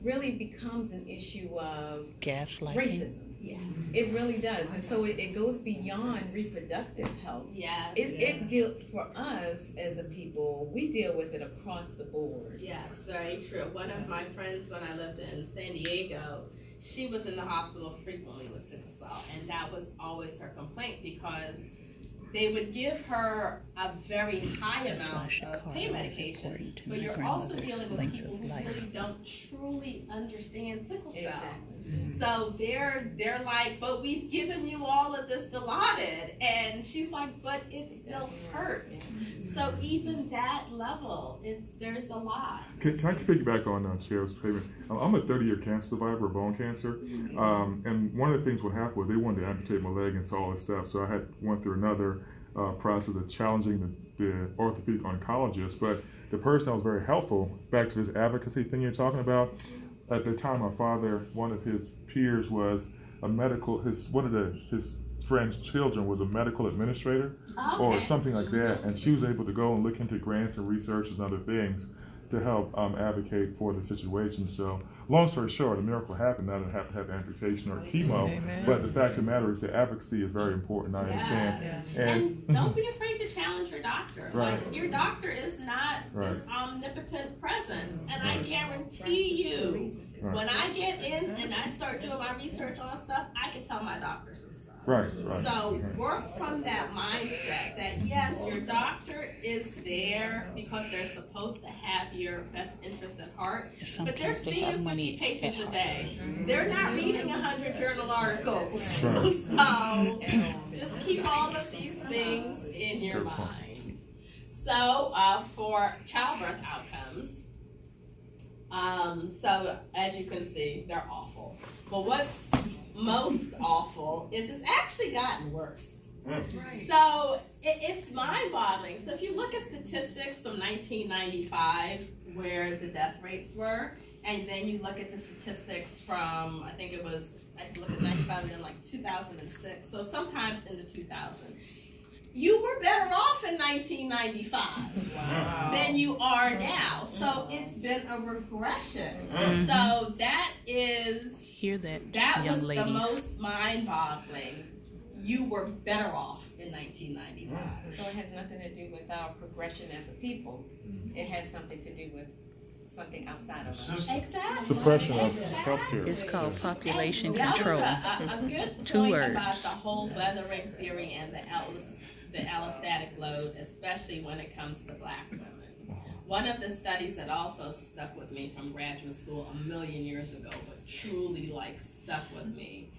really becomes an issue of Gaslighting. racism. Yes. It really does, and so it goes beyond reproductive health. Yes. It deal for us as a people. We deal with it across the board. Yes, very true. One of my friends when I lived in San Diego, she was in the hospital frequently with sickle cell, and that was always her complaint because they would give her a very high That's why amount of Chicago pain is medication, according to but my you're also grandmother's dealing with length people of who life. really don't truly understand sickle cell. Exactly. So they're like, but we've given you all of this Dilaudid, and she's like, but it still hurts. So even that level, there's a lot. Can I piggyback on Cheryl's statement? I'm a 30-year cancer survivor of bone cancer, and one of the things what happened was they wanted to amputate my leg and so all this stuff. So I went through another process of challenging the orthopedic oncologist. But the person that was very helpful, back to this advocacy thing you're talking about. At the time, my father, one of his peers was a medical. His friend's children was a medical administrator or something like that, and she was able to go and look into grants and researches and other things to help advocate for the situation. So, long story short, a miracle happened. I didn't have to have amputation or chemo, but the fact of the matter is the advocacy is very important. I understand. And don't be afraid to challenge your doctor. Right. Like, your doctor is not this omnipotent presence, and I guarantee you, when I get in and I start doing my research on stuff, I can tell my doctor some stuff. Right. So work from that mindset that yes, your doctor is there because they're supposed to have your best interest at heart, but they're Sometimes they seeing have 50 money patients at a day. They're not reading 100 journal articles. Right. So just keep all of these things in your mind. So for childbirth outcomes, so as you can see, they're awful. But what's most awful is it's actually gotten worse. Right. So it's mind-boggling. So if you look at statistics from 1995, where the death rates were, and then you look at the statistics from, I think it was, I looked at 95 and then like 2006, so sometime in the 2000s. You were better off in 1995 than you are now. So it's been a regression. So that is, Hear that, that young was ladies. the most mind-boggling. You were better off in 1995. So it has nothing to do with our progression as a people. It has something to do with something outside of us. Exactly. Suppression of healthcare. It's called population And control. That was a good Two point words. about the whole weathering theory and the allostatic load, especially when it comes to Black women. One of the studies that also stuck with me from graduate school a million years ago, but truly like stuck with me,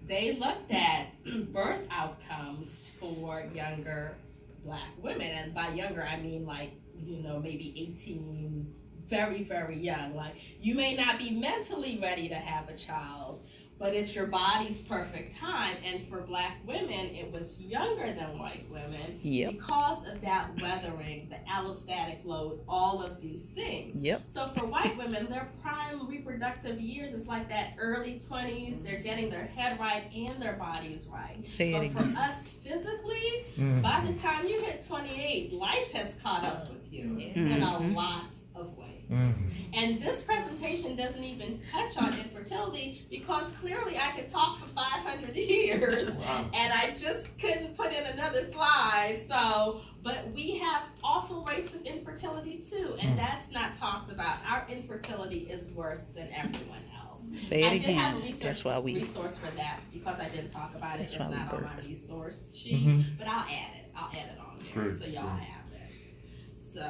they looked at birth outcomes for younger Black women, and by younger I mean like maybe 18, very, very young. Like, you may not be mentally ready to have a child, but it's your body's perfect time. And for Black women, it was younger than white women because of that weathering, the allostatic load, all of these things. So for white women, their prime reproductive years is like that early 20s. They're getting their head right and their bodies right. But for us physically, by the time you hit 28, life has caught up with you in a lot of ways. And this presentation doesn't even touch on infertility because clearly I could talk for 500 years and I just couldn't put in another slide. So, but we have awful rates of infertility too, and that's not talked about. Our infertility is worse than everyone else. Say it I again. did have a resource for that because I didn't talk about it. It's not on my resource sheet, but I'll add it. I'll add it on there so y'all have it. So.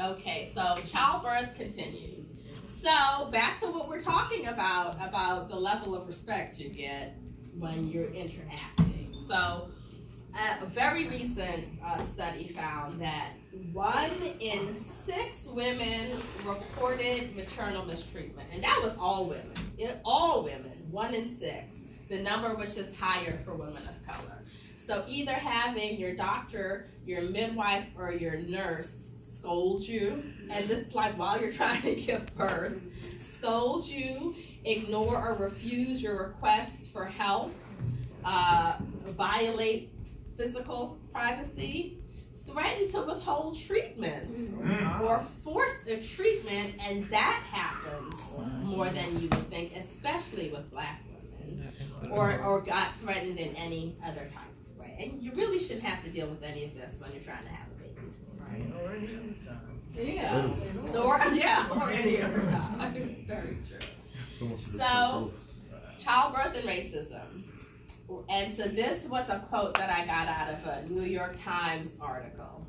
Okay, so childbirth continued. So back to what we're talking about the level of respect you get when you're interacting. So a very recent study found that 1 in 6 women reported maternal mistreatment, and that was all women. All women, 1 in 6. The number was just higher for women of color. So either having your doctor, your midwife, or your nurse scold you, and this is like while you're trying to give birth, scold you, ignore or refuse your requests for help, violate physical privacy, threaten to withhold treatment or force a treatment, and that happens more than you would think, especially with Black women, or got threatened in any other type of way. And you really shouldn't have to deal with any of this when you're trying to have a baby. Or any other time. Very true. So, childbirth and racism. And so this was a quote that I got out of a New York Times article.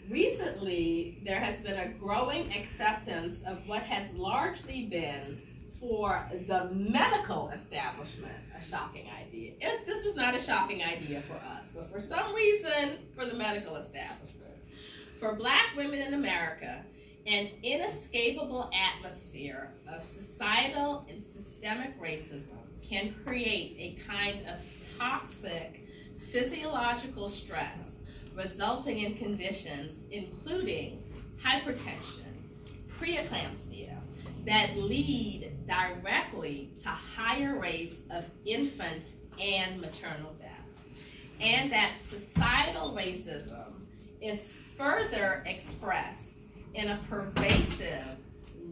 Recently, there has been a growing acceptance of what has largely been, for the medical establishment, a shocking idea. This was not a shocking idea for us, but for some reason, for the medical establishment. For Black women in America, an inescapable atmosphere of societal and systemic racism can create a kind of toxic physiological stress, resulting in conditions including hypertension, preeclampsia, that lead directly to higher rates of infant and maternal death. And that societal racism is further expressed in a pervasive,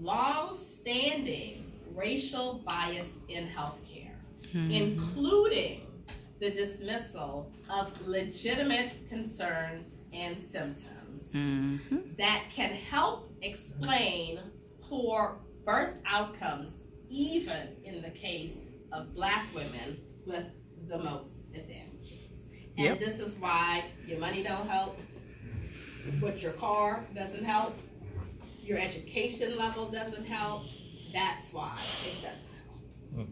long-standing racial bias in healthcare, including the dismissal of legitimate concerns and symptoms that can help explain poor birth outcomes, even in the case of Black women with the most advantages. And this is why your money don't help, but your car doesn't help, your education level doesn't help. That's why it doesn't help.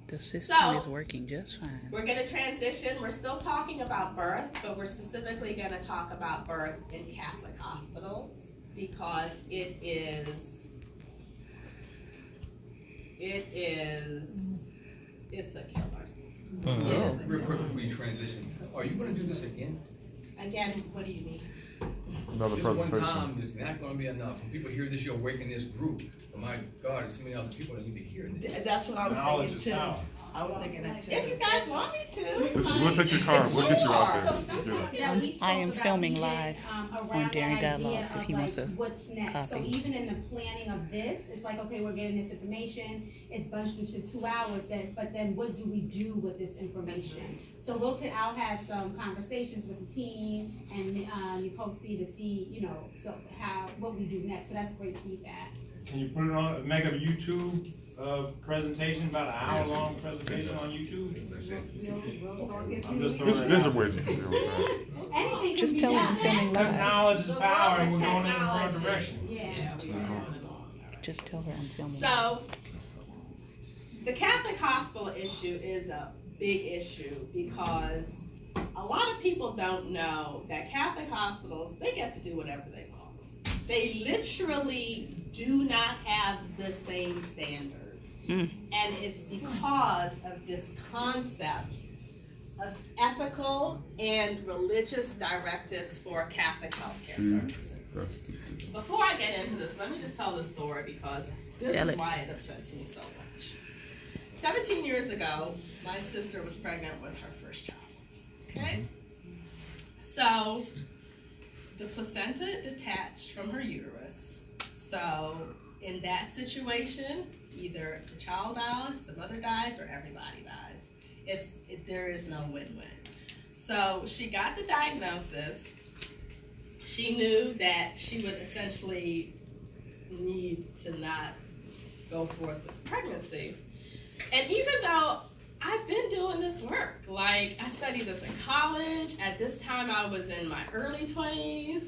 The system So, is working just fine. We're going to transition. We're still talking about birth, but we're specifically going to talk about birth in Catholic hospitals because it's a killer. It is a Real quick killer. before we transition, are you going to do this again? Again, what do you mean? Another This one presentation. time is not going to be enough. When people hear this, you're awakening this group. But my God, there's so many other people that need to hear this. That's what I was Knowledge thinking is too. power. I was thinking that too. If you guys want me to. Listen, we'll take your car. We'll get you out So there. sometimes Yeah. that we I am spoke about filming even, live around on Daring that idea Dialogues if of, he wants like, to what's next. So copy. even in the planning of this, it's like, okay, we're getting this information, it's bunched into 2 hours, but then what do we do with this information? So I'll have some conversations with the team and Nicole C to see, what we do next. So that's great feedback. Can you put it on, make a YouTube presentation, about an hour-long presentation on YouTube? I'm just throwing it There's a out. way you can deal with that. Anything Just can tell be them done. I'm filming Because live. knowledge is The power, world and of we're going in the wrong technology. direction. Yeah. Just tell her I'm filming. So, the Catholic hospital issue is a big issue because a lot of people don't know that Catholic hospitals, they get to do whatever they want. They literally do not have the same standard. And it's because of this concept of ethical and religious directives for Catholic healthcare services. Before I get into this, let me just tell the story because this is why it upsets me so much. 17 years ago, my sister was pregnant with her first child. Okay? So, the placenta detached from her uterus. So, in that situation, either the child dies, the mother dies, or everybody dies. There is no win-win. So she got the diagnosis. She knew that she would essentially need to not go forth with pregnancy. And even though I've been doing this work, like I studied this in college, at this time I was in my early 20s.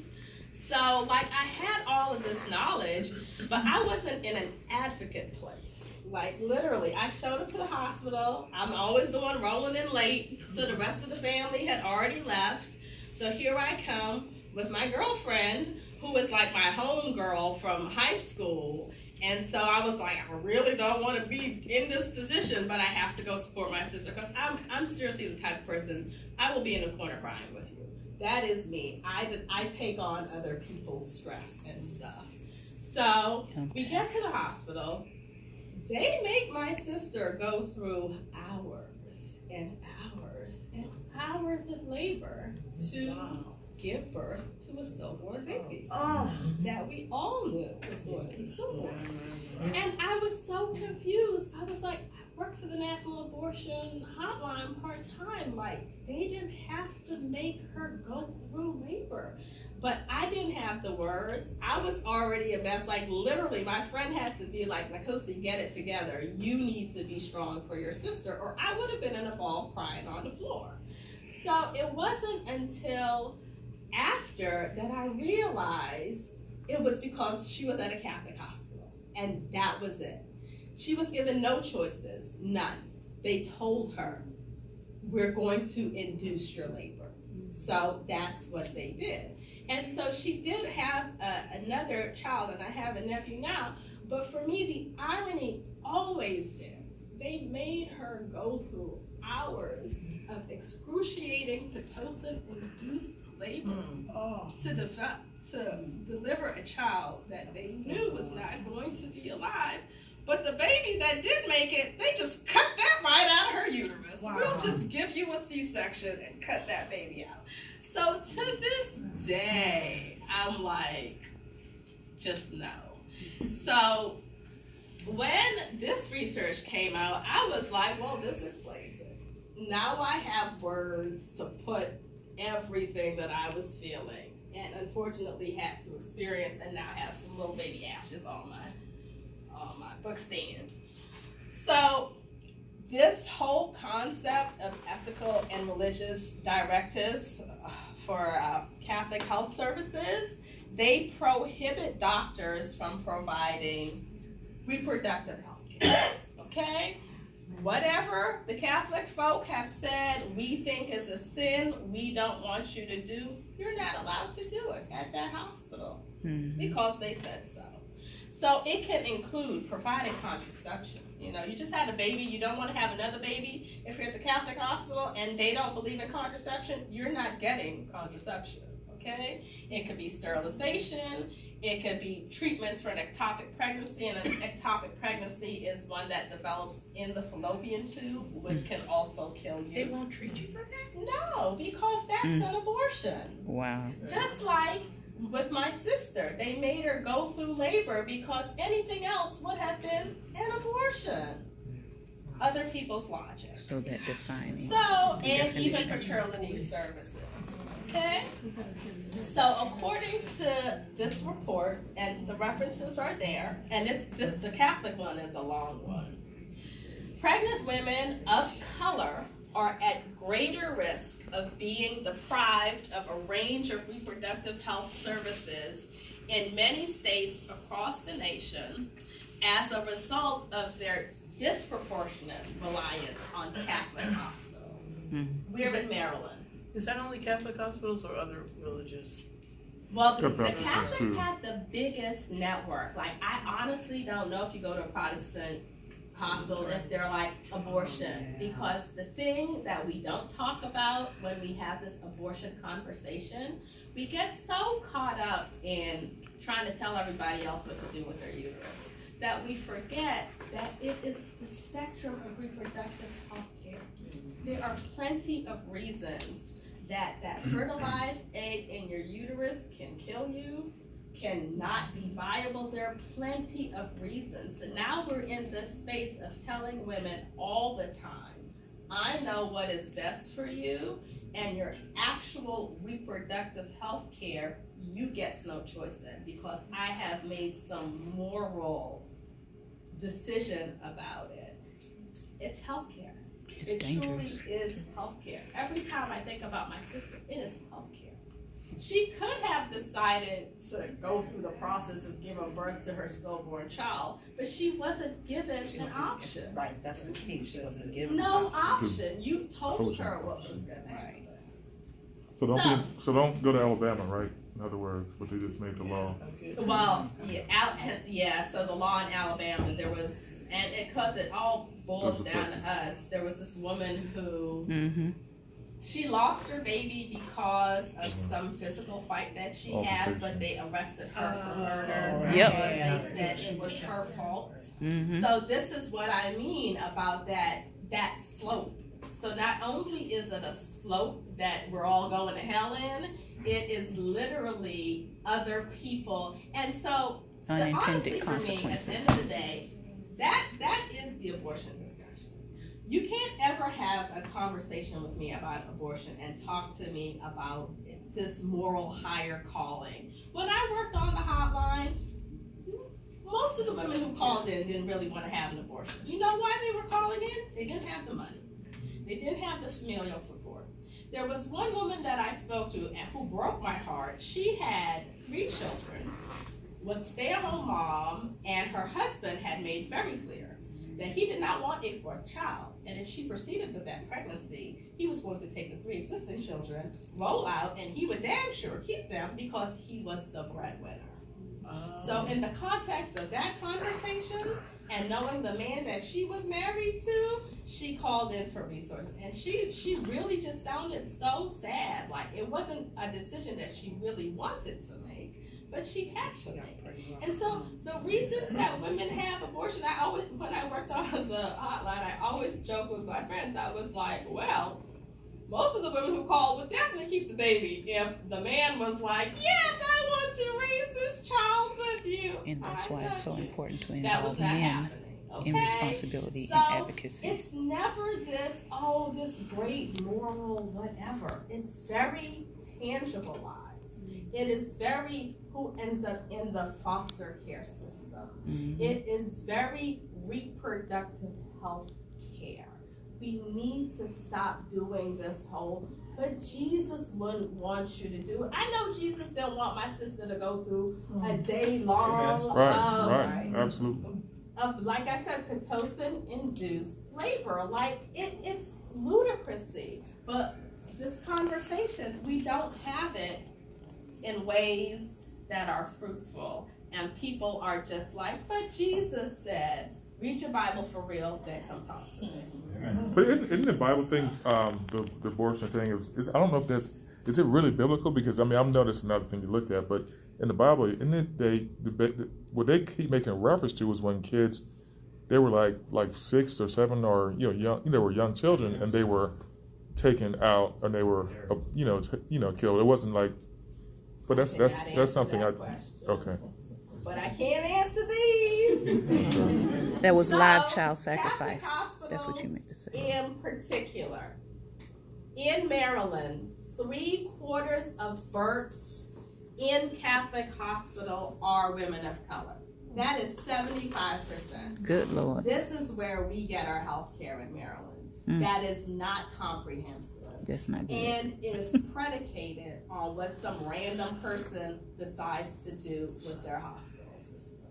So like I had all of this knowledge, but I wasn't in an advocate place. Like literally, I showed up to the hospital. I'm always the one rolling in late, so the rest of the family had already left. So here I come with my girlfriend, who was like my home girl from high school. And so I was like, I really don't want to be in this position, but I have to go support my sister. Because I'm seriously the type of person, I will be in the corner crying with you. That is me. I take on other people's stress and stuff. So we get to the hospital. They make my sister go through hours and hours and hours of labor to give birth to a stillborn baby that we all knew was going to be stillborn. And I was so confused. I was like, I work for the National Abortion Hotline part-time. Like, they didn't have to make her go through labor. But I didn't have the words. I was already a mess. Like, literally, my friend had to be like, Nicole C, get it together. You need to be strong for your sister, or I would have been in a ball crying on the floor. So it wasn't until after that I realized it was because she was at a Catholic hospital, and that was it. She was given no choices, none. They told her, we're going to induce your labor. So that's what they did. And so she did have another child, and I have a nephew now. But for me, the irony always is they made her go through hours of excruciating Pitocin-induced labor to deliver a child that they knew was not going to be alive. But the baby that did make it, they just cut that right out of her uterus. Wow. We'll just give you a C-section and cut that baby out. So to this day, I'm like, just no. So when this research came out, I was like, well, this explains it. Now I have words to put everything that I was feeling and unfortunately had to experience, and now I have some little baby ashes on my book stand. So this whole concept of ethical and religious directives for Catholic health services, they prohibit doctors from providing reproductive health care, okay? Whatever the Catholic folk have said we think is a sin, we don't want you to do, you're not allowed to do it at that hospital because they said so. So it can include providing contraception. You know, you just had a baby, you don't want to have another baby. If you're at the Catholic hospital and they don't believe in contraception, you're not getting contraception, okay? It could be sterilization, it could be treatments for an ectopic pregnancy, and an ectopic pregnancy is one that develops in the fallopian tube, which can also kill you. They won't treat you for that? No, because that's an abortion. Wow. Just like with my sister, they made her go through labor because anything else would have been an abortion. Other people's logic. So that defining. So, and even fertility services. Okay? So according to this report, and the references are there, and the Catholic one is a long one. Pregnant women of color are at greater risk of being deprived of a range of reproductive health services in many states across the nation as a result of their disproportionate reliance on Catholic hospitals. We're in Maryland. Is that only Catholic hospitals or other religious? Well, the Baptist ones Catholics too. have the biggest network. Like, I honestly don't know if you go to a Protestant hospital if they're like abortion, because the thing that we don't talk about when we have this abortion conversation, we get so caught up in trying to tell everybody else what to do with their uterus that we forget that it is the spectrum of reproductive health care. There are plenty of reasons that fertilized egg in your uterus can kill you, cannot be viable. There are plenty of reasons. So now we're in this space of telling women all the time, I know what is best for you, and your actual reproductive health care, you get no choice in, because I have made some moral decision about it. It's healthcare. It truly is healthcare. Every time I think about my sister, it is healthcare. She could have decided to go through the process of giving birth to her stillborn child, but she wasn't given an option. Right, that's the key. She wasn't given No option. You told her what was going to happen. So don't go to Alabama, right? In other words, but they just made the law. Well, yeah. So the law in Alabama, there was, and because it all boils down to us, there was this woman who she lost her baby because of some physical fight that she had, but they arrested her for murder because they said it was her fault. So this is what I mean about that slope. So not only is it a slope that we're all going to hell in, it is literally other people. And so honestly for me, at the end of the day, that is the abortion discussion. You can't ever have a conversation with me about abortion and talk to me about this moral higher calling. When I worked on the hotline, most of the women who called in didn't really want to have an abortion. You know why they were calling in? They didn't have the money. They didn't have the familial support. There was one woman that I spoke to and who broke my heart. She had 3 children, was a stay-at-home mom, and her husband had made very clear that he did not want a 4th child. And if she proceeded with that pregnancy, he was going to take the 3 existing children, roll out, and he would damn sure keep them because he was the breadwinner. So in the context of that conversation, and knowing the man that she was married to, she called in for resources. And she really just sounded so sad. Like it wasn't a decision that she really wanted to make, but she had to make. And so the reasons that women have abortion, when I worked on the hotline, I always joke with my friends. I was like, well, most of the women who called would definitely keep the baby if the man was like, yes, I want to raise this child with you. And that's why it's so important to That was involve not men happening. Okay? in responsibility So and advocacy. it's never this great moral whatever. It's very tangible lives. It is very who ends up in the foster care system. It is very reproductive health care. We need to stop doing this whole, but Jesus wouldn't want you to do it. I know Jesus didn't want my sister to go through a day long Right, absolutely. of, like I said, Pitocin-induced labor. Like, it's ludicrousy. But this conversation, we don't have it in ways that are fruitful. And people are just like, but Jesus said, read your Bible for real, then come talk to me. But isn't the Bible thing, the abortion thing, is I don't know if is it really biblical? Because, I mean, I've noticed another thing you looked at, but in the Bible, isn't it what they keep making reference to was when kids, they were like 6 or 7 or, young, they were young children and they were taken out and they were, killed. It wasn't like, but that's something okay. But I can't answer these. That was So, live child sacrifice. Catholic That's what you meant to say. In particular, in Maryland, 3/4 of births in Catholic hospital are women of color. That is 75%. Good Lord. This is where we get our health care in Maryland. That is not comprehensive. That's not good. And is predicated on what some random person decides to do with their hospital system.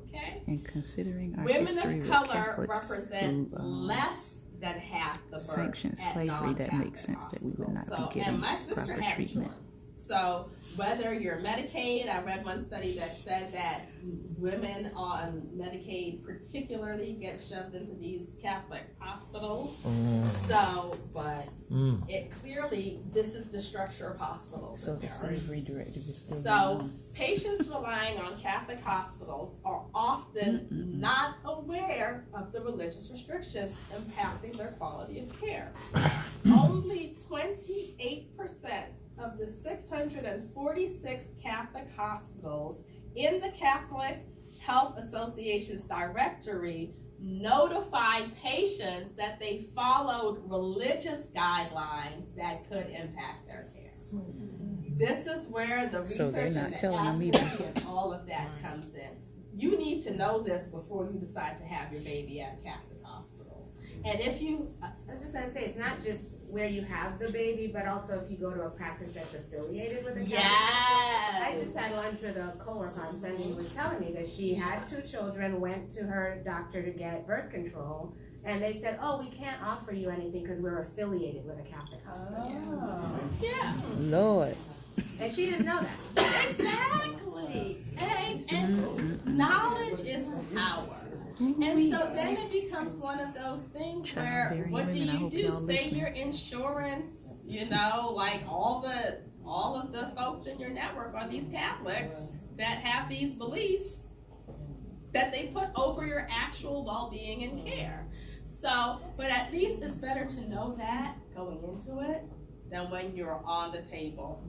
Okay? And considering our Women history of with color Catholics represent who, less than half the births sanctioned at slavery, that non-Catholic makes sense that we would not hospitals. be getting and my sister proper had treatment. insurance. So whether you're Medicaid, I read one study that said that women on Medicaid particularly get shoved into these Catholic hospitals. So, but it clearly, this is the structure of hospitals. So in the America. slavery directive is still So going on. patients relying on Catholic hospitals are often not aware of the religious restrictions impacting their quality of care. Only 28% of the 646 Catholic hospitals in the Catholic Health Association's directory notified patients that they followed religious guidelines that could impact their care. This is where the So they're research not and the telling them advocacy either. and all of that comes in. You need to know this before you decide to have your baby at a Catholic hospital. And if you, I was just gonna say, it's not just where you have the baby, but also if you go to a practice that's affiliated with a Catholic hospital. I just had lunch with a coworker on Sunday who was telling me that she had 2 children, went to her doctor to get birth control, and they said, oh, we can't offer you anything because we're affiliated with a Catholic hospital. yeah. Lord. And she didn't know that. Exactly. And knowledge is power. And so then it becomes one of those things where, Childbearing what do women, I you hope do? y'all Say listening. your insurance, you know, like all of the folks in your network are these Catholics that have these beliefs that they put over your actual well-being and care. So, but at least it's better to know that going into it than when you're on the table.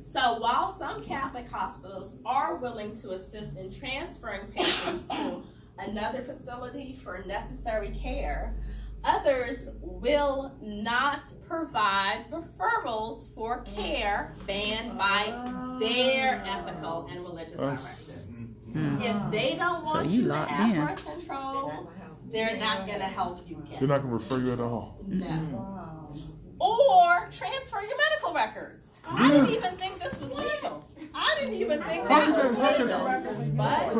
So while some Catholic hospitals are willing to assist in transferring patients to another facility for necessary care, others will not provide referrals for care banned by their ethical and religious directives. If they don't want you to have birth control, they're not going to help you get They're not going to refer you at all. No. Or transfer your medical records. I didn't even think this was legal. I didn't even think that was legal. But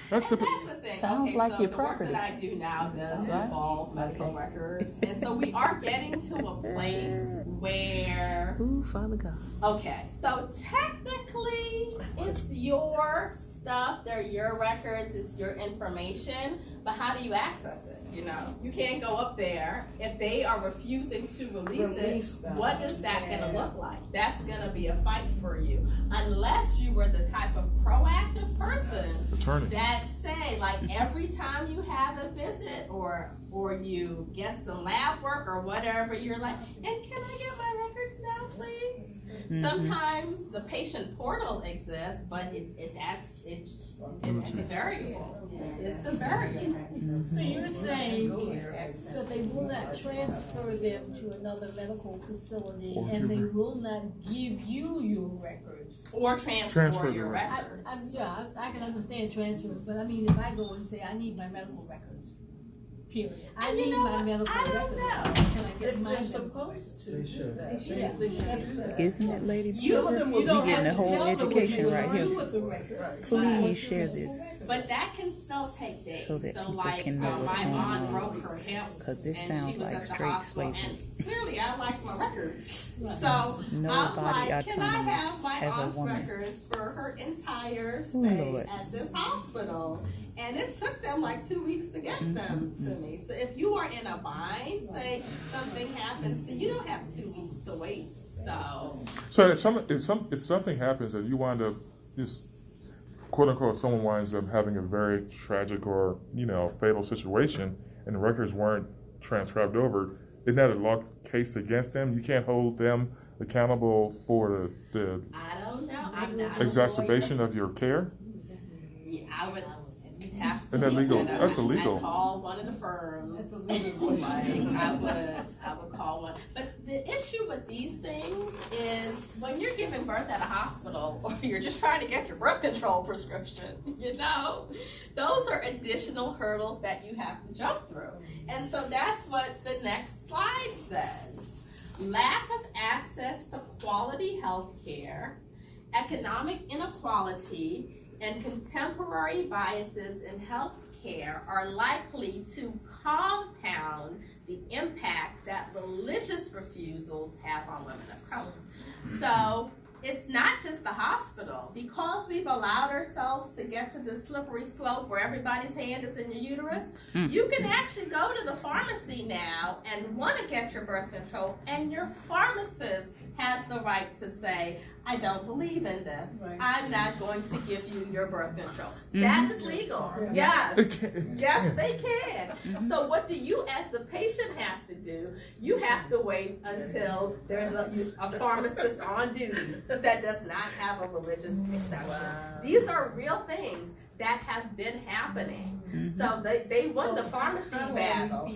That's the thing. Sounds Okay, like so your the work property. that I do now does involve medical records. And so we are getting to a place where, Ooh, Father God. okay, so technically it's your stuff, they're your records, it's your information, but how do you access it? You know, you can't go up there. If they are refusing to release it, what is that going to look like? That's going to be a fight for you. Unless you were the type of proactive person Attorney. that say, like, every time you have a visit or you get some lab work or whatever, you're like, and can I get my records now, please? Sometimes the patient portal exists, but it's a variable. It's a variable. So you're saying that they will not transfer them to another medical facility and they will not give you your records? Or transfer your records. I can understand transfer, but I mean, if I go and say, I need my medical records, period. I need my medical records. Can I get my supposed to? They should. Isn't it, lady? You don't getting have a to whole tell them what education you right do here. with the record. Please share this But that can still take days. so that people like can know what's my going aunt on. broke her hip, Because this and sounds she was like at the straight hospital, slavery. and clearly I like my records. So I'm Nobody like, can I autonomy have my as a aunt's woman. records for her entire Oh, stay Lord. at this hospital? And it took them like 2 weeks to get them to me. So if you are in a bind, say something happens, so you don't have 2 weeks to wait. So if something happens and you wind up just quote unquote someone winds up having a very tragic or fatal situation and the records weren't transcribed over, isn't that a law case against them? You can't hold them accountable for the I don't know. I'm not exacerbation of your care? Yeah, I would have to. Isn't that legal? That's illegal. I'd call one of the firms. That's illegal. Like I would call one. But the issue with these things is when you're giving birth at a hospital or you're just trying to get your birth control prescription, those are additional hurdles that you have to jump through. And so that's what the next slide says. Lack of access to quality health care, economic inequality, and contemporary biases in healthcare are likely to compound the impact that religious refusals have on women of color. So it's not just the hospital. Because we've allowed ourselves to get to this slippery slope where everybody's hand is in your uterus, you can actually go to the pharmacy now and want to get your birth control, and your pharmacist has the right to say, I don't believe in this. Right. I'm not going to give you your birth control. That is legal. Yes. Yes, they can. So what do you as the patient have to do? You have to wait until there's a pharmacist on duty that does not have a religious exception. Wow. These are real things that have been happening. So they won the pharmacy battle.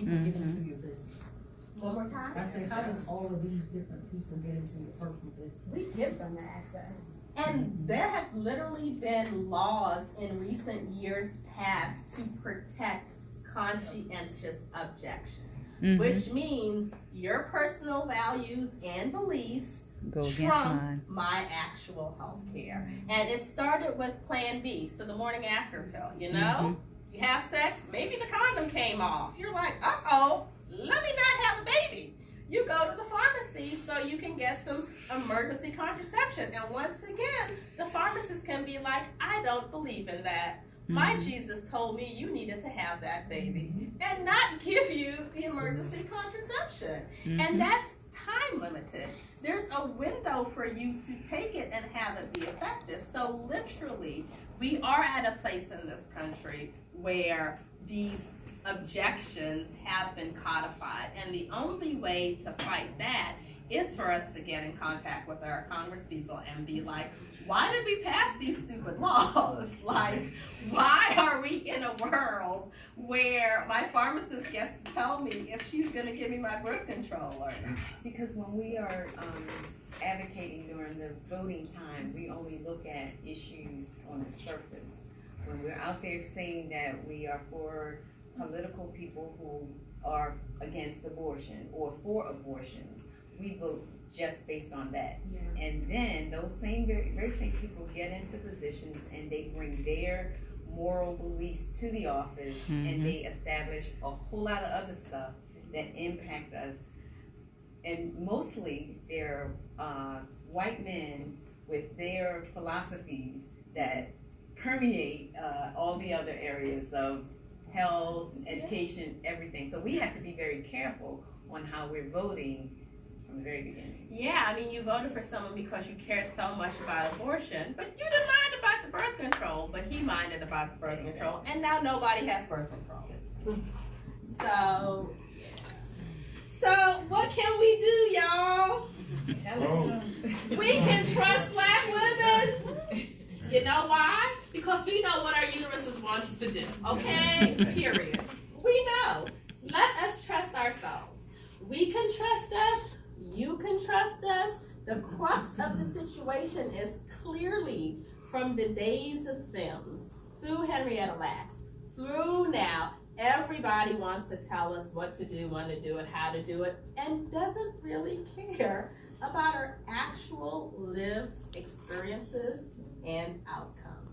One more time? I said, how does all of these different people get into your personal business? We give them the access. And there have literally been laws in recent years past to protect conscientious objection, which means your personal values and beliefs go against trump my actual health care. And it started with Plan B, so the morning after pill, you know? You have sex, maybe the condom came off. You're like, uh-oh, let me not have a baby. You go to the pharmacy so you can get some emergency contraception. And once again, the pharmacist can be like, I don't believe in that. My Jesus told me you needed to have that baby and not give you the emergency contraception. And that's time limited. There's a window for you to take it and have it be effective. So literally, we are at a place in this country where these objections have been codified. And the only way to fight that is for us to get in contact with our congresspeople and be like, why did we pass these stupid laws? Like, why are we in a world where my pharmacist gets to tell me if she's going to give me my birth control or not? Because when we are advocating during the voting time, we only look at issues on the surface. When we're out there saying that we are for political people who are against abortion or for abortions, we vote just based on that. Yeah. And then those same very same people get into positions and they bring their moral beliefs to the office and they establish a whole lot of other stuff that impact us. And mostly they're white men with their philosophies that permeate all the other areas of health, education, everything. So we have to be very careful on how we're voting from the very beginning. Yeah, I mean, you voted for someone because you cared so much about abortion, but you didn't mind about the birth control, but he minded about the birth control, and now nobody has birth control. So what can we do, y'all? We can trust Black women. You know why? Because we know what our uteruses wants to do, okay? Period. We know. Let us trust ourselves. We can trust us. You can trust us. The crux of the situation is clearly from the days of Sims, through Henrietta Lacks, through now, everybody wants to tell us what to do, when to do it, how to do it, and doesn't really care about our actual lived experiences and outcomes.